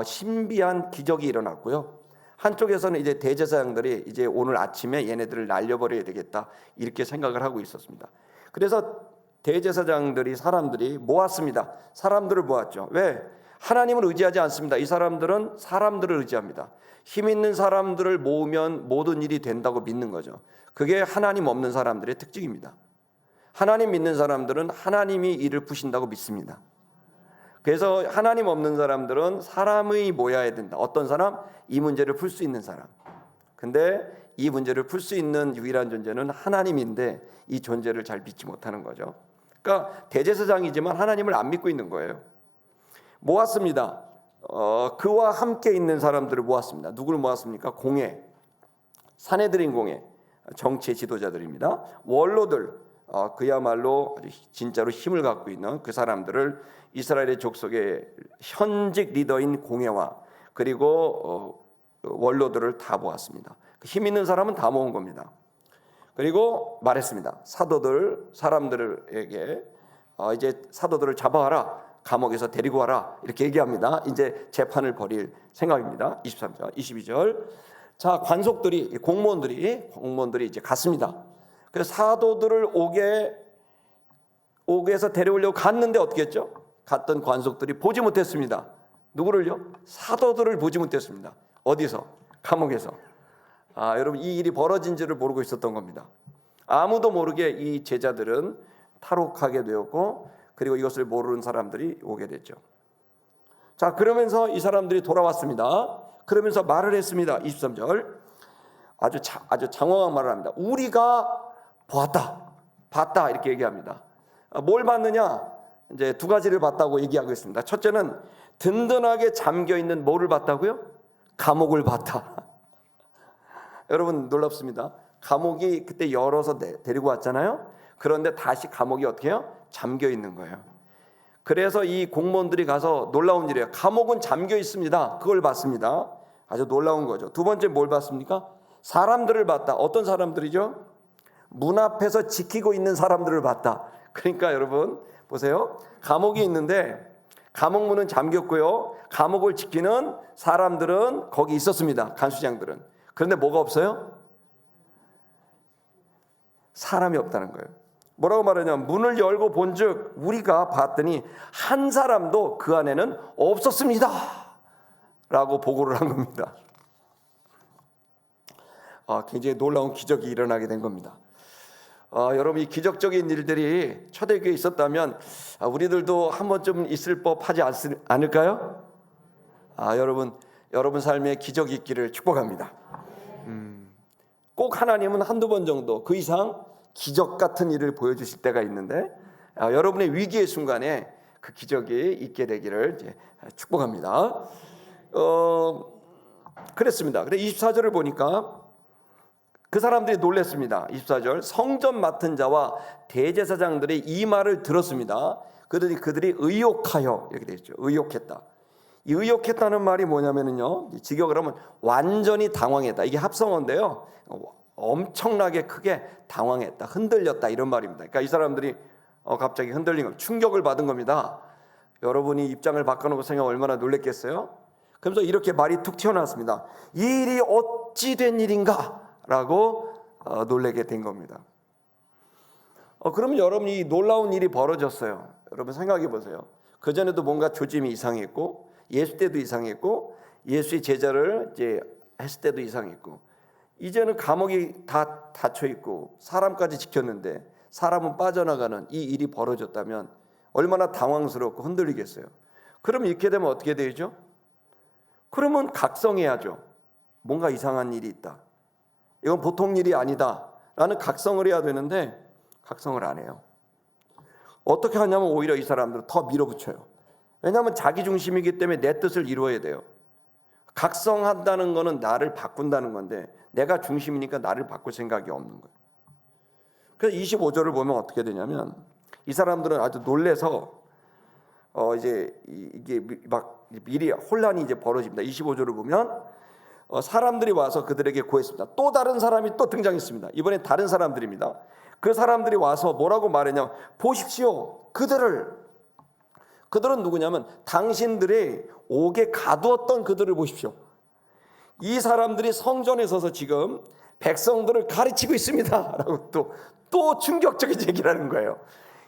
신비한 기적이 일어났고요. 한쪽에서는 이제 대제사장들이 이제 오늘 아침에 얘네들을 날려버려야 되겠다 이렇게 생각을 하고 있었습니다. 그래서 대제사장들이 사람들이 모았습니다. 사람들을 모았죠. 왜? 하나님을 의지하지 않습니다. 이 사람들은 사람들을 의지합니다. 힘 있는 사람들을 모으면 모든 일이 된다고 믿는 거죠. 그게 하나님 없는 사람들의 특징입니다. 하나님 믿는 사람들은 하나님이 일을 푸신다고 믿습니다. 그래서 하나님 없는 사람들은 사람이 모여야 된다. 어떤 사람? 이 문제를 풀 수 있는 사람. 근데 이 문제를 풀 수 있는 유일한 존재는 하나님인데 이 존재를 잘 믿지 못하는 거죠. 그러니까 대제사장이지만 하나님을 안 믿고 있는 거예요. 모았습니다. 그와 함께 있는 사람들을 모았습니다. 누구를 모았습니까? 공회, 산헤드린 공회, 정치 지도자들입니다. 원로들, 그야말로 진짜로 힘을 갖고 있는 그 사람들을 이스라엘의 족속의 현직 리더인 공회와 그리고 원로들을 다 모았습니다. 힘 있는 사람은 다 모은 겁니다. 그리고 말했습니다. 사도들, 사람들에게 이제 사도들을 잡아와라, 감옥에서 데리고 와라 이렇게 얘기합니다. 이제 재판을 벌일 생각입니다. 23절, 22절. 자, 관속들이 공무원들이 이제 갔습니다. 그래서 사도들을 옥에서 데려오려고 갔는데 어떻게 했죠? 갔던 관속들이 보지 못했습니다. 누구를요? 사도들을 보지 못했습니다. 어디서? 감옥에서. 여러분 이 일이 벌어진지를 모르고 있었던 겁니다. 아무도 모르게 이 제자들은 탈옥하게 되었고 그리고 이것을 모르는 사람들이 오게 됐죠. 자, 그러면서 이 사람들이 돌아왔습니다. 그러면서 말을 했습니다. 23절. 아주 장황한 말을 합니다. 우리가 봤다 이렇게 얘기합니다. 뭘 봤느냐? 이제 두 가지를 봤다고 얘기하고 있습니다. 첫째는 든든하게 잠겨 있는 뭐를 봤다고요? 감옥을 봤다. 여러분 놀랍습니다. 감옥이 그때 열어서 데리고 왔잖아요. 그런데 다시 감옥이 어떻게 해요? 잠겨 있는 거예요. 그래서 이 공무원들이 가서 놀라운 일이에요. 감옥은 잠겨 있습니다. 그걸 봤습니다. 아주 놀라운 거죠. 두 번째 뭘 봤습니까? 사람들을 봤다. 어떤 사람들이죠? 문 앞에서 지키고 있는 사람들을 봤다. 그러니까 여러분 보세요. 감옥이 있는데 감옥 문은 잠겼고요. 감옥을 지키는 사람들은 거기 있었습니다. 간수장들은. 그런데 뭐가 없어요? 사람이 없다는 거예요. 뭐라고 말하냐면 문을 열고 본즉 우리가 봤더니 한 사람도 그 안에는 없었습니다. 라고 보고를 한 겁니다. 굉장히 놀라운 기적이 일어나게 된 겁니다. 여러분 이 기적적인 일들이 초대교회에 있었다면 우리들도 한 번쯤 있을 법하지 않을까요? 여러분 삶에 기적이 있기를 축복합니다. 꼭 하나님은 한두 번 정도 그 이상 기적 같은 일을 보여주실 때가 있는데 여러분의 위기의 순간에 그 기적이 있게 되기를 이제 축복합니다. 그랬습니다. 근데 24절을 보니까 그 사람들이 놀랐습니다. 24절 성전 맡은 자와 대제사장들이 이 말을 들었습니다. 그들이 의욕하여 이렇게 되어 있죠. 의욕했다. 이 의욕했다는 말이 뭐냐면요, 직역을 하면 완전히 당황했다. 이게 합성어인데요, 엄청나게 크게 당황했다, 흔들렸다 이런 말입니다. 그러니까 이 사람들이 갑자기 흔들린 거, 충격을 받은 겁니다. 여러분이 입장을 바꿔놓고 생각 얼마나 놀랬겠어요? 그러면서 이렇게 말이 툭 튀어나왔습니다. 이 일이 어찌 된 일인가? 라고 놀라게 된 겁니다. 그러면 여러분이 놀라운 일이 벌어졌어요. 여러분 생각해 보세요. 그전에도 뭔가 조짐이 이상했고 예수 때도 이상했고 예수의 제자를 이제 했을 때도 이상했고 이제는 감옥이 다 닫혀 있고 사람까지 지켰는데 사람은 빠져나가는 이 일이 벌어졌다면 얼마나 당황스럽고 흔들리겠어요. 그럼 이렇게 되면 어떻게 되죠? 그러면 각성해야죠. 뭔가 이상한 일이 있다. 이건 보통 일이 아니다 라는 각성을 해야 되는데 각성을 안 해요. 어떻게 하냐면 오히려 이 사람들은 더 밀어붙여요. 왜냐하면 자기 중심이기 때문에 내 뜻을 이루어야 돼요. 각성한다는 거는 나를 바꾼다는 건데 내가 중심이니까 나를 바꿀 생각이 없는 거예요. 그래서 25절을 보면 어떻게 되냐면 이 사람들은 아주 놀래서 이제 이게 막 미리 혼란이 이제 벌어집니다. 25절을 보면 사람들이 와서 그들에게 고했습니다. 또 다른 사람이 또 등장했습니다. 이번엔 다른 사람들입니다. 그 사람들이 와서 뭐라고 말했냐면 보십시오. 그들은 누구냐면 당신들이 옥에 가두었던 그들을 보십시오. 이 사람들이 성전에 서서 지금 백성들을 가르치고 있습니다. 라고 또 충격적인 얘기를 하는 거예요.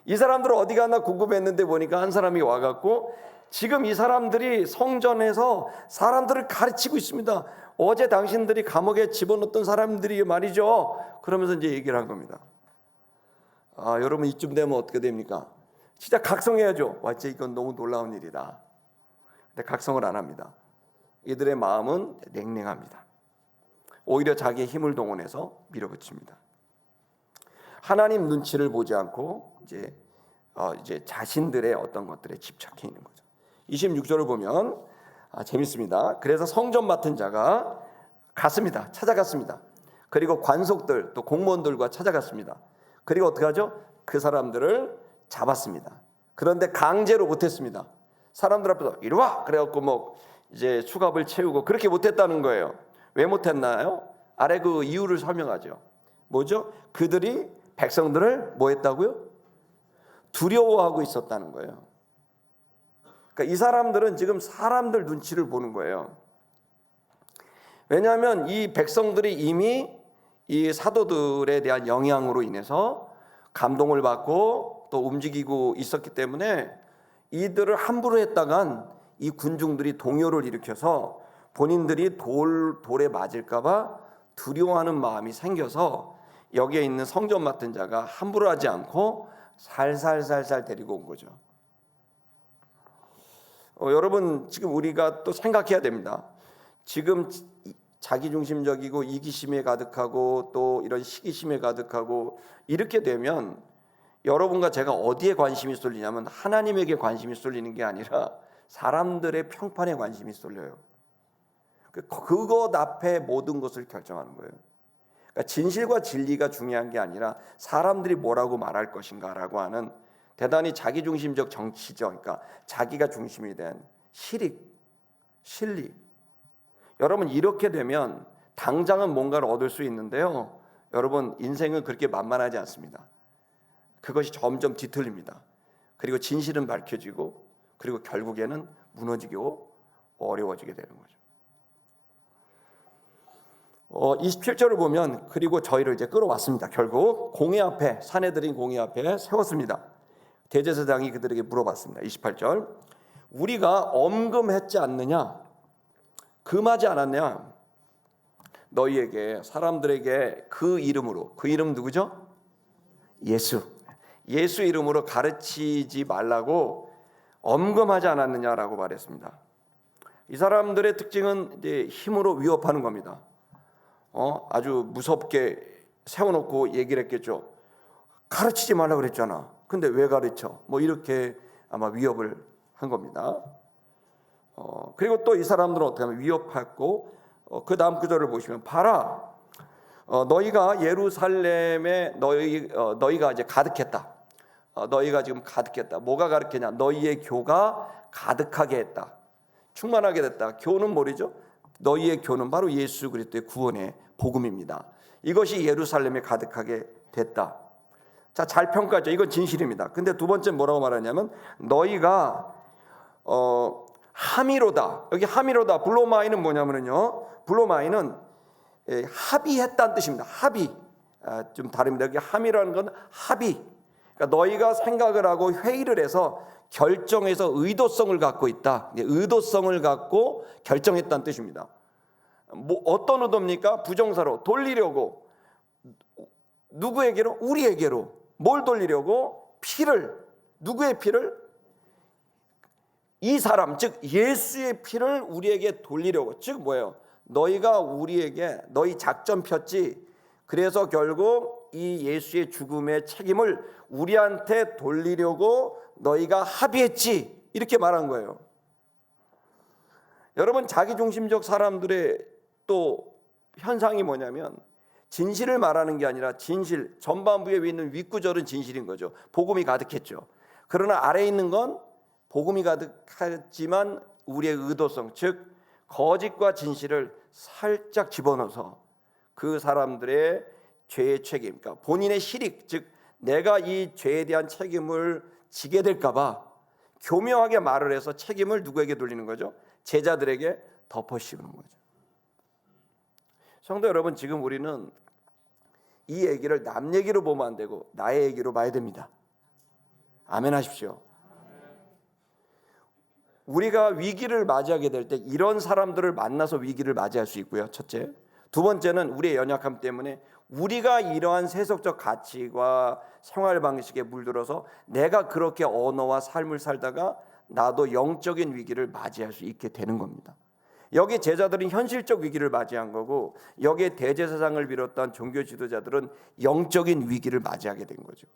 이 사람들은 어디 가나 궁금했는데 보니까 한 사람이 와갖고 지금 이 사람들이 성전에서 사람들을 가르치고 있습니다. 어제 당신들이 감옥에 집어넣었던 사람들이 말이죠. 그러면서 이제 얘기를 한 겁니다. 여러분 이쯤 되면 어떻게 됩니까? 진짜 각성해야죠. 진짜 이건 너무 놀라운 일이다. 근데 각성을 안 합니다. 이들의 마음은 냉랭합니다. 오히려 자기의 힘을 동원해서 밀어붙입니다. 하나님 눈치를 보지 않고 이제 자신들의 어떤 것들에 집착해 있는 거죠. 26절을 보면 재밌습니다. 그래서 성전 맡은 자가 갔습니다. 찾아갔습니다. 그리고 관속들 또 공무원들과 찾아갔습니다. 그리고 어떻게 하죠? 그 사람들을 잡았습니다. 그런데 강제로 못했습니다. 사람들 앞에서 이리 와! 그래갖고 뭐 이제 수갑을 채우고 그렇게 못했다는 거예요. 왜 못했나요? 아래 그 이유를 설명하죠. 뭐죠? 그들이 백성들을 뭐 했다고요? 두려워하고 있었다는 거예요. 그러니까 이 사람들은 지금 사람들 눈치를 보는 거예요. 왜냐하면 이 백성들이 이미 이 사도들에 대한 영향으로 인해서 감동을 받고 또 움직이고 있었기 때문에 이들을 함부로 했다간 이 군중들이 동요를 일으켜서 본인들이 돌에 맞을까 봐 두려워하는 마음이 생겨서 여기에 있는 성전 맡은 자가 함부로 하지 않고 살살살살 데리고 온 거죠. 여러분 지금 우리가 또 생각해야 됩니다. 지금 자기중심적이고 이기심에 가득하고 또 이런 시기심에 가득하고 이렇게 되면 여러분과 제가 어디에 관심이 쏠리냐면 하나님에게 관심이 쏠리는 게 아니라 사람들의 평판에 관심이 쏠려요. 그것 앞에 모든 것을 결정하는 거예요. 그러니까 진실과 진리가 중요한 게 아니라 사람들이 뭐라고 말할 것인가라고 하는 대단히 자기중심적 정치적, 그러니까 자기가 중심이 된 실익, 실리. 여러분 이렇게 되면 당장은 뭔가를 얻을 수 있는데요. 여러분 인생은 그렇게 만만하지 않습니다. 그것이 점점 뒤틀립니다. 그리고 진실은 밝혀지고 그리고 결국에는 무너지고 어려워지게 되는 거죠. 27절을 보면 그리고 저희를 이제 끌어왔습니다. 결국 공회 앞에 사내들인 공회 앞에 세웠습니다. 대제사장이 그들에게 물어봤습니다. 28절 우리가 엄금했지 않느냐 금하지 않았냐 너희에게 사람들에게 그 이름으로 그 이름 누구죠? 예수 이름으로 가르치지 말라고 엄금하지 않았느냐라고 말했습니다. 이 사람들의 특징은 이제 힘으로 위협하는 겁니다. 아주 무섭게 세워놓고 얘기를 했겠죠. 가르치지 말라고 그랬잖아. 근데 왜 가르쳐? 뭐 이렇게 아마 위협을 한 겁니다. 그리고 또 이 사람들은 어떻게 하면 위협했고 그 다음 구절을 보시면 봐라 너희가 예루살렘에 너희가 이제 가득했다. 너희가 지금 가득했다. 뭐가 가득했냐? 너희의 교가 가득하게 했다. 충만하게 됐다. 교는 뭐죠? 너희의 교는 바로 예수 그리스도의 구원의 복음입니다. 이것이 예루살렘에 가득하게 됐다. 자, 잘 평가하죠. 이건 진실입니다. 근데 두 번째 뭐라고 말하냐면 너희가 하미로다. 여기 하미로다. 블로마이는 뭐냐면요. 블로마이는 합의했다는 뜻입니다. 합의. 좀 다릅니다. 여기 함이라는 건 합의. 그러니까 너희가 생각을 하고 회의를 해서 결정해서 의도성을 갖고 있다. 의도성을 갖고 결정했다는 뜻입니다. 뭐 어떤 의도입니까? 부정사로 돌리려고. 누구에게로? 우리에게로. 뭘 돌리려고? 피를. 누구의 피를? 이 사람 즉 예수의 피를 우리에게 돌리려고. 즉 뭐예요? 너희가 우리에게 너희 작전 폈지. 그래서 결국 이 예수의 죽음의 책임을 우리한테 돌리려고 너희가 합의했지. 이렇게 말한 거예요. 여러분 자기중심적 사람들의 또 현상이 뭐냐면 진실을 말하는 게 아니라 진실 전반부에 있는 윗구절은 진실인 거죠. 복음이 가득했죠. 그러나 아래에 있는 건 복음이 가득하지만 우리의 의도성 즉 거짓과 진실을 살짝 집어넣어서 그 사람들의 죄의 책임, 그러니까 본인의 실익, 즉 내가 이 죄에 대한 책임을 지게 될까 봐 교묘하게 말을 해서 책임을 누구에게 돌리는 거죠? 제자들에게 덮어씌우는 거죠. 성도 여러분, 지금 우리는 이 얘기를 남 얘기로 보면 안 되고 나의 얘기로 봐야 됩니다. 아멘 하십시오. 우리가 위기를 맞이하게 될 때 이런 사람들을 만나서 위기를 맞이할 수 있고요. 첫째. 두 번째는 우리의 연약함 때문에 우리가 이러한 세속적 가치와 생활 방식에 물들어서 내가 그렇게 언어와 삶을 살다가 나도 영적인 위기를 맞이할 수 있게 되는 겁니다. 여기 제자들은 현실적 위기를 맞이한 거고 여기에 대제사장을 비롯한 종교 지도자들은 영적인 위기를 맞이하게 된 거죠.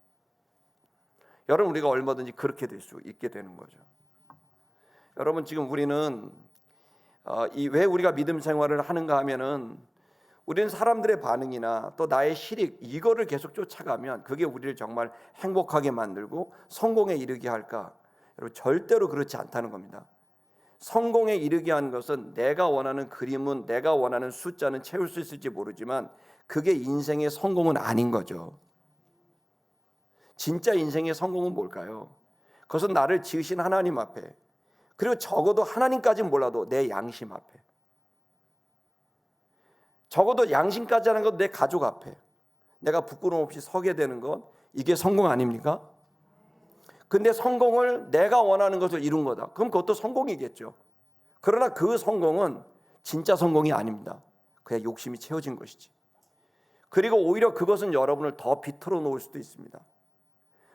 여러분 우리가 얼마든지 그렇게 될 수 있게 되는 거죠. 여러분 지금 우리는 왜 우리가 믿음 생활을 하는가 하면은 우리는 사람들의 반응이나 또 나의 실익 이거를 계속 쫓아가면 그게 우리를 정말 행복하게 만들고 성공에 이르게 할까? 여러분 절대로 그렇지 않다는 겁니다. 성공에 이르게 한 것은 내가 원하는 그림은 내가 원하는 숫자는 채울 수 있을지 모르지만 그게 인생의 성공은 아닌 거죠. 진짜 인생의 성공은 뭘까요? 그것은 나를 지으신 하나님 앞에 그리고 적어도 하나님까지는 몰라도 내 양심 앞에 적어도 양심까지 하는 건 내 가족 앞에 내가 부끄러움 없이 서게 되는 것 이게 성공 아닙니까? 근데 성공을 내가 원하는 것을 이룬 거다. 그럼 그것도 성공이겠죠. 그러나 그 성공은 진짜 성공이 아닙니다. 그냥 욕심이 채워진 것이지. 그리고 오히려 그것은 여러분을 더 비틀어 놓을 수도 있습니다.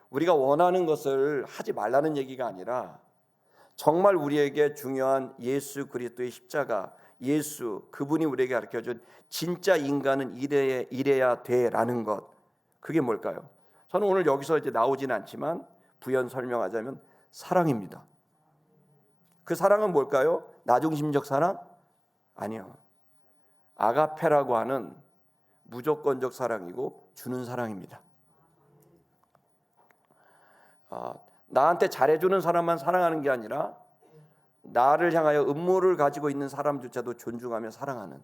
우리가 원하는 것을 하지 말라는 얘기가 아니라 정말 우리에게 중요한 예수 그리스도의 십자가 예수 그분이 우리에게 가르쳐준 진짜 인간은 이래야 돼라는 것 그게 뭘까요? 저는 오늘 여기서 이제 나오진 않지만 부연 설명하자면 사랑입니다. 그 사랑은 뭘까요? 나중심적 사랑? 아니요. 아가페라고 하는 무조건적 사랑이고 주는 사랑입니다. 나한테 잘해주는 사람만 사랑하는 게 아니라 나를 향하여 음모를 가지고 있는 사람조차도 존중하며 사랑하는,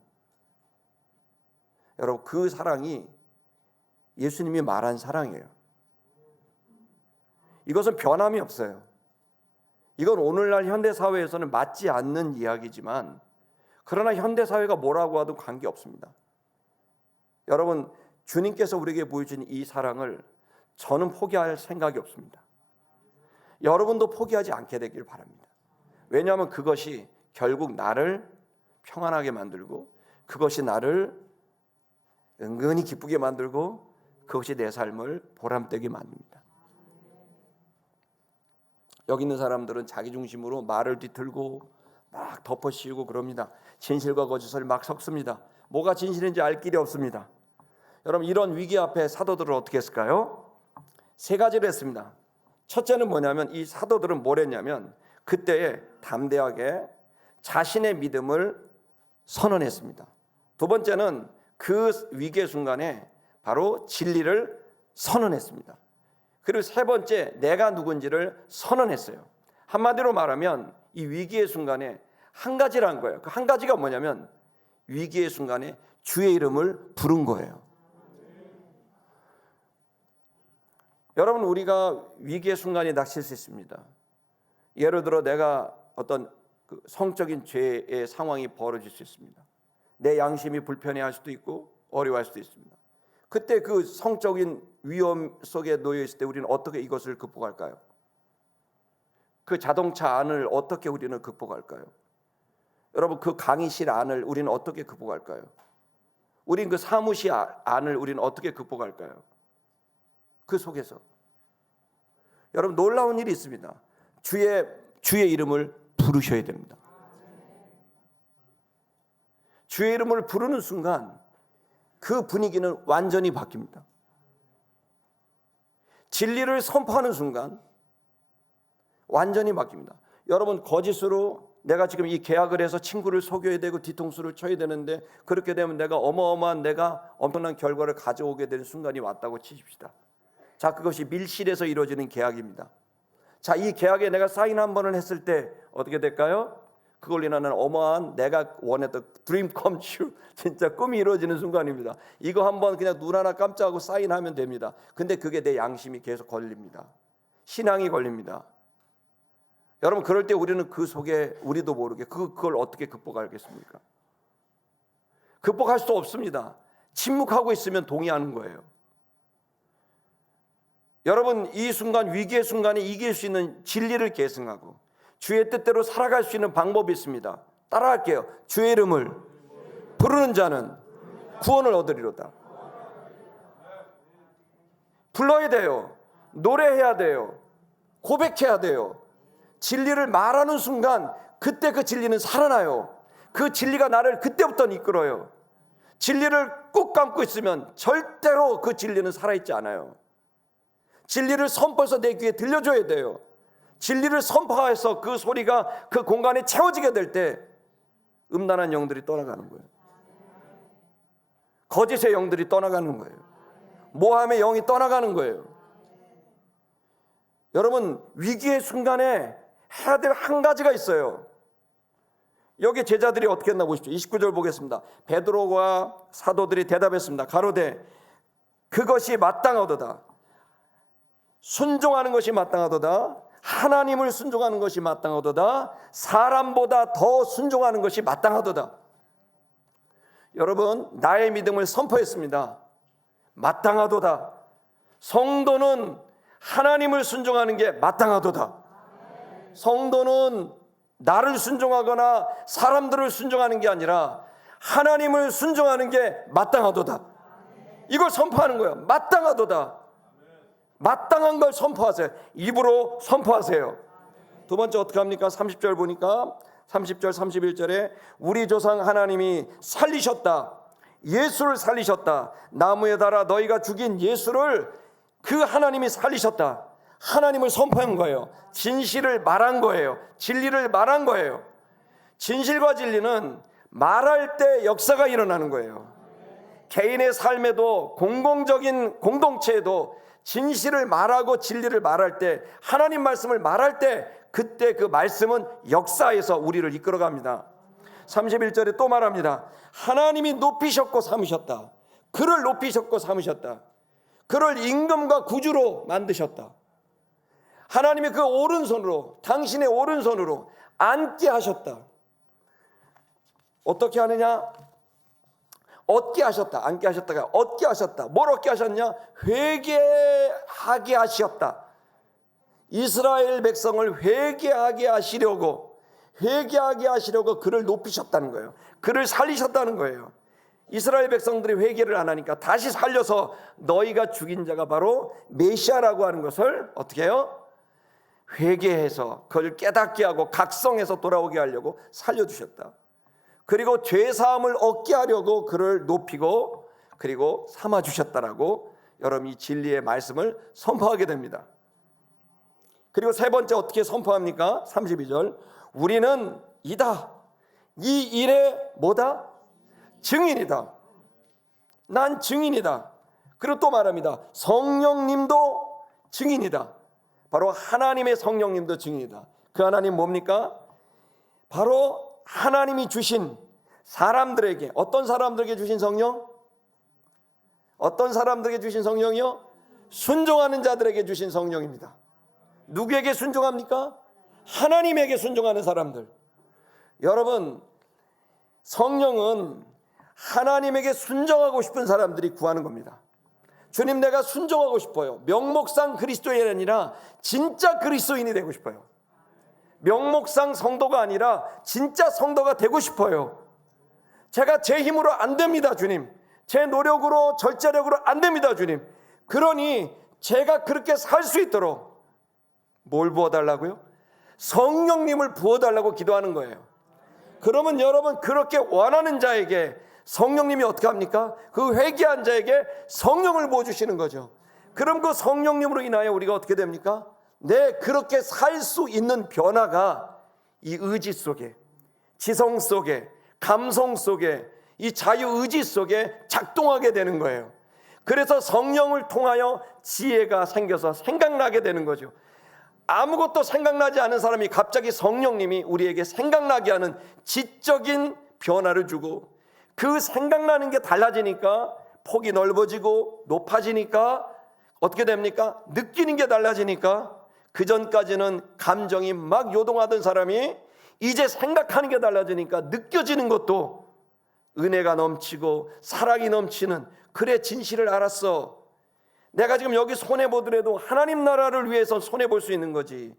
여러분 그 사랑이 예수님이 말한 사랑이에요. 이것은 변함이 없어요. 이건 오늘날 현대사회에서는 맞지 않는 이야기지만 그러나 현대사회가 뭐라고 하든 관계없습니다. 여러분 주님께서 우리에게 보여준 이 사랑을 저는 포기할 생각이 없습니다. 여러분도 포기하지 않게 되길 바랍니다. 왜냐하면 그것이 결국 나를 평안하게 만들고 그것이 나를 은근히 기쁘게 만들고 그것이 내 삶을 보람되게 만듭니다. 여기 있는 사람들은 자기 중심으로 말을 뒤틀고 막 덮어씌우고 그럽니다. 진실과 거짓을 막 섞습니다. 뭐가 진실인지 알 길이 없습니다. 여러분 이런 위기 앞에 사도들은 어떻게 했을까요? 세 가지를 했습니다. 첫째는 뭐냐면 이 사도들은 뭘 했냐면 그때에 담대하게 자신의 믿음을 선언했습니다. 두 번째는 그 위기의 순간에 바로 진리를 선언했습니다. 그리고 세 번째 내가 누군지를 선언했어요. 한마디로 말하면 이 위기의 순간에 한 가지를 한 거예요. 그 한 가지가 뭐냐면 위기의 순간에 주의 이름을 부른 거예요. 여러분 우리가 위기의 순간에 닥칠 수 있습니다. 예를 들어 내가 어떤 성적인 죄의 상황이 벌어질 수 있습니다. 내 양심이 불편해할 수도 있고 어려워할 수도 있습니다. 그때 그 성적인 위험 속에 놓여 있을 때 우리는 어떻게 이것을 극복할까요? 그 자동차 안을 어떻게 우리는 극복할까요? 여러분 그 강의실 안을 우리는 어떻게 극복할까요? 우린 그 사무실 안을 우리는 어떻게 극복할까요? 그 속에서 여러분 놀라운 일이 있습니다. 주의 이름을 부르셔야 됩니다. 주의 이름을 부르는 순간 그 분위기는 완전히 바뀝니다. 진리를 선포하는 순간 완전히 바뀝니다. 여러분 거짓으로 내가 지금 이 계약을 해서 친구를 속여야 되고 뒤통수를 쳐야 되는데 그렇게 되면 내가 엄청난 결과를 가져오게 되는 순간이 왔다고 치십시다. 자, 그것이 밀실에서 이루어지는 계약입니다. 자, 이 계약에 내가 사인 한 번을 했을 때 어떻게 될까요? 그걸로 인하는 어마어마한 내가 원했던 드림 컴 트루, 진짜 꿈이 이루어지는 순간입니다. 이거 한번 그냥 눈 하나 깜짝하고 사인하면 됩니다. 근데 그게 내 양심이 계속 걸립니다. 신앙이 걸립니다. 여러분 그럴 때 우리는 그 속에 우리도 모르게 그걸 어떻게 극복하겠습니까? 극복할 수 없습니다. 침묵하고 있으면 동의하는 거예요. 여러분 이 순간 위기의 순간에 이길 수 있는 진리를 계승하고 주의 뜻대로 살아갈 수 있는 방법이 있습니다. 따라할게요. 주의 이름을 부르는 자는 구원을 얻으리로다. 불러야 돼요. 노래해야 돼요. 고백해야 돼요. 진리를 말하는 순간 그때 그 진리는 살아나요. 그 진리가 나를 그때부터 이끌어요. 진리를 꾹 감고 있으면 절대로 그 진리는 살아있지 않아요. 진리를 선포해서 내 귀에 들려줘야 돼요. 진리를 선포해서 그 소리가 그 공간에 채워지게 될 때 음란한 영들이 떠나가는 거예요. 거짓의 영들이 떠나가는 거예요. 모함의 영이 떠나가는 거예요. 여러분 위기의 순간에 해야 될 한 가지가 있어요. 여기 제자들이 어떻게 했나 보십시오. 29절 보겠습니다. 베드로와 사도들이 대답했습니다. 가로되 그것이 마땅하도다. 순종하는 것이 마땅하도다. 하나님을 순종하는 것이 마땅하도다. 사람보다 더 순종하는 것이 마땅하도다. 여러분 나의 믿음을 선포했습니다. 마땅하도다. 성도는 하나님을 순종하는 게 마땅하도다. 성도는 나를 순종하거나 사람들을 순종하는 게 아니라 하나님을 순종하는 게 마땅하도다. 이걸 선포하는 거예요. 마땅하도다. 마땅한 걸 선포하세요. 입으로 선포하세요. 두 번째 어떻게 합니까? 30절 보니까 30절 31절에 우리 조상 하나님이 살리셨다. 예수를 살리셨다. 나무에 달아 너희가 죽인 예수를 그 하나님이 살리셨다. 하나님을 선포한 거예요. 진실을 말한 거예요. 진리를 말한 거예요. 진실과 진리는 말할 때 역사가 일어나는 거예요. 개인의 삶에도 공공적인 공동체에도 진실을 말하고 진리를 말할 때, 하나님 말씀을 말할 때, 그때 그 말씀은 역사에서 우리를 이끌어갑니다. 31절에 또 말합니다. 하나님이 높이셨고 삼으셨다. 그를 높이셨고 삼으셨다. 그를 임금과 구주로 만드셨다. 하나님이 그 오른손으로, 당신의 오른손으로 앉게 하셨다. 어떻게 하느냐? 얻게 하셨다. 앉게 하셨다가 얻게 하셨다. 뭘 얻게 하셨냐? 회개하게 하셨다. 이스라엘 백성을 회개하게 하시려고 그를 높이셨다는 거예요. 그를 살리셨다는 거예요. 이스라엘 백성들이 회개를 안 하니까 다시 살려서 너희가 죽인 자가 바로 메시아라고 하는 것을 어떻게 해요? 회개해서 그걸 깨닫게 하고 각성해서 돌아오게 하려고 살려주셨다. 그리고 죄사함을 얻게 하려고 그를 높이고 그리고 삼아주셨다라고 여러분 이 진리의 말씀을 선포하게 됩니다. 그리고 세 번째 어떻게 선포합니까? 32절 우리는 이다. 이 일의 뭐다? 증인이다. 난 증인이다. 그리고 또 말합니다. 성령님도 증인이다. 바로 하나님의 성령님도 증인이다. 그 하나님 뭡니까? 바로 하나님이 주신 사람들에게, 어떤 사람들에게 주신 성령? 어떤 사람들에게 주신 성령이요? 순종하는 자들에게 주신 성령입니다. 누구에게 순종합니까? 하나님에게 순종하는 사람들. 여러분, 성령은 하나님에게 순종하고 싶은 사람들이 구하는 겁니다. 주님, 내가 순종하고 싶어요. 명목상 그리스도인이 아니라 진짜 그리스도인이 되고 싶어요. 명목상 성도가 아니라 진짜 성도가 되고 싶어요. 제가 제 힘으로 안 됩니다, 주님. 제 노력으로, 절제력으로 안 됩니다, 주님. 그러니 제가 그렇게 살 수 있도록 뭘 부어달라고요? 성령님을 부어달라고 기도하는 거예요. 그러면 여러분, 그렇게 원하는 자에게 성령님이 어떻게 합니까? 그 회개한 자에게 성령을 부어주시는 거죠. 그럼 그 성령님으로 인하여 우리가 어떻게 됩니까? 그렇게 살 수 있는 변화가 이 의지 속에, 지성 속에, 감성 속에, 이 자유의지 속에 작동하게 되는 거예요. 그래서 성령을 통하여 지혜가 생겨서 생각나게 되는 거죠. 아무것도 생각나지 않은 사람이 갑자기 성령님이 우리에게 생각나게 하는 지적인 변화를 주고, 그 생각나는 게 달라지니까 폭이 넓어지고 높아지니까 어떻게 됩니까? 느끼는 게 달라지니까 그 전까지는 감정이 막 요동하던 사람이 이제 생각하는 게 달라지니까 느껴지는 것도 은혜가 넘치고 사랑이 넘치는, 그래 진실을 알았어. 내가 지금 여기 손해보더라도 하나님 나라를 위해서 손해볼 수 있는 거지.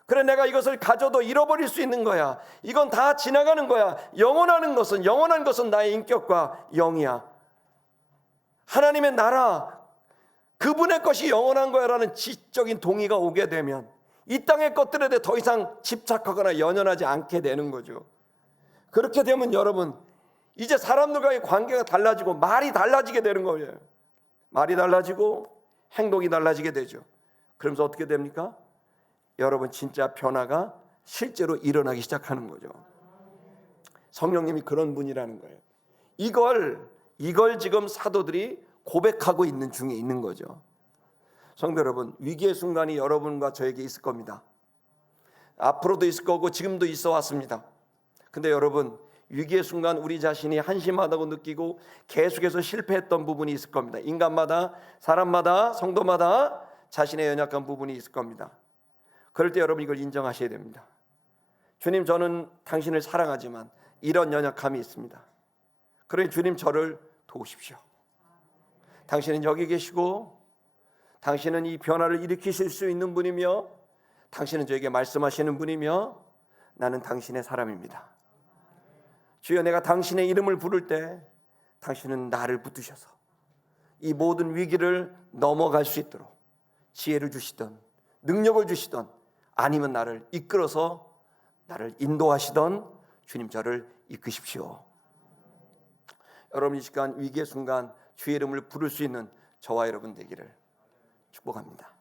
그래, 내가 이것을 가져도 잃어버릴 수 있는 거야. 이건 다 지나가는 거야. 영원한 것은 나의 인격과 영이야. 하나님의 나라, 그분의 것이 영원한 거야 라는 지적인 동의가 오게 되면 이 땅의 것들에 대해 더 이상 집착하거나 연연하지 않게 되는 거죠. 그렇게 되면 여러분, 이제 사람들과의 관계가 달라지고 말이 달라지게 되는 거예요. 말이 달라지고 행동이 달라지게 되죠. 그러면서 어떻게 됩니까? 여러분, 진짜 변화가 실제로 일어나기 시작하는 거죠. 성령님이 그런 분이라는 거예요. 이걸 지금 사도들이 고백하고 있는 중에 있는 거죠. 성도 여러분, 위기의 순간이 여러분과 저에게 있을 겁니다. 앞으로도 있을 거고 지금도 있어 왔습니다. 근데 여러분, 위기의 순간 우리 자신이 한심하다고 느끼고 계속해서 실패했던 부분이 있을 겁니다. 인간마다, 사람마다, 성도마다 자신의 연약한 부분이 있을 겁니다. 그럴 때 여러분, 이걸 인정하셔야 됩니다. 주님, 저는 당신을 사랑하지만 이런 연약함이 있습니다. 그러니 주님, 저를 도우십시오. 당신은 여기 계시고 당신은 이 변화를 일으키실 수 있는 분이며 당신은 저에게 말씀하시는 분이며 나는 당신의 사람입니다. 주여, 내가 당신의 이름을 부를 때 당신은 나를 붙드셔서 이 모든 위기를 넘어갈 수 있도록 지혜를 주시던, 능력을 주시던, 아니면 나를 이끌어서 나를 인도하시던 주님, 저를 이끄십시오. 여러분, 이 시간 위기의 순간 주의 이름을 부를 수 있는 저와 여러분 되기를 축복합니다.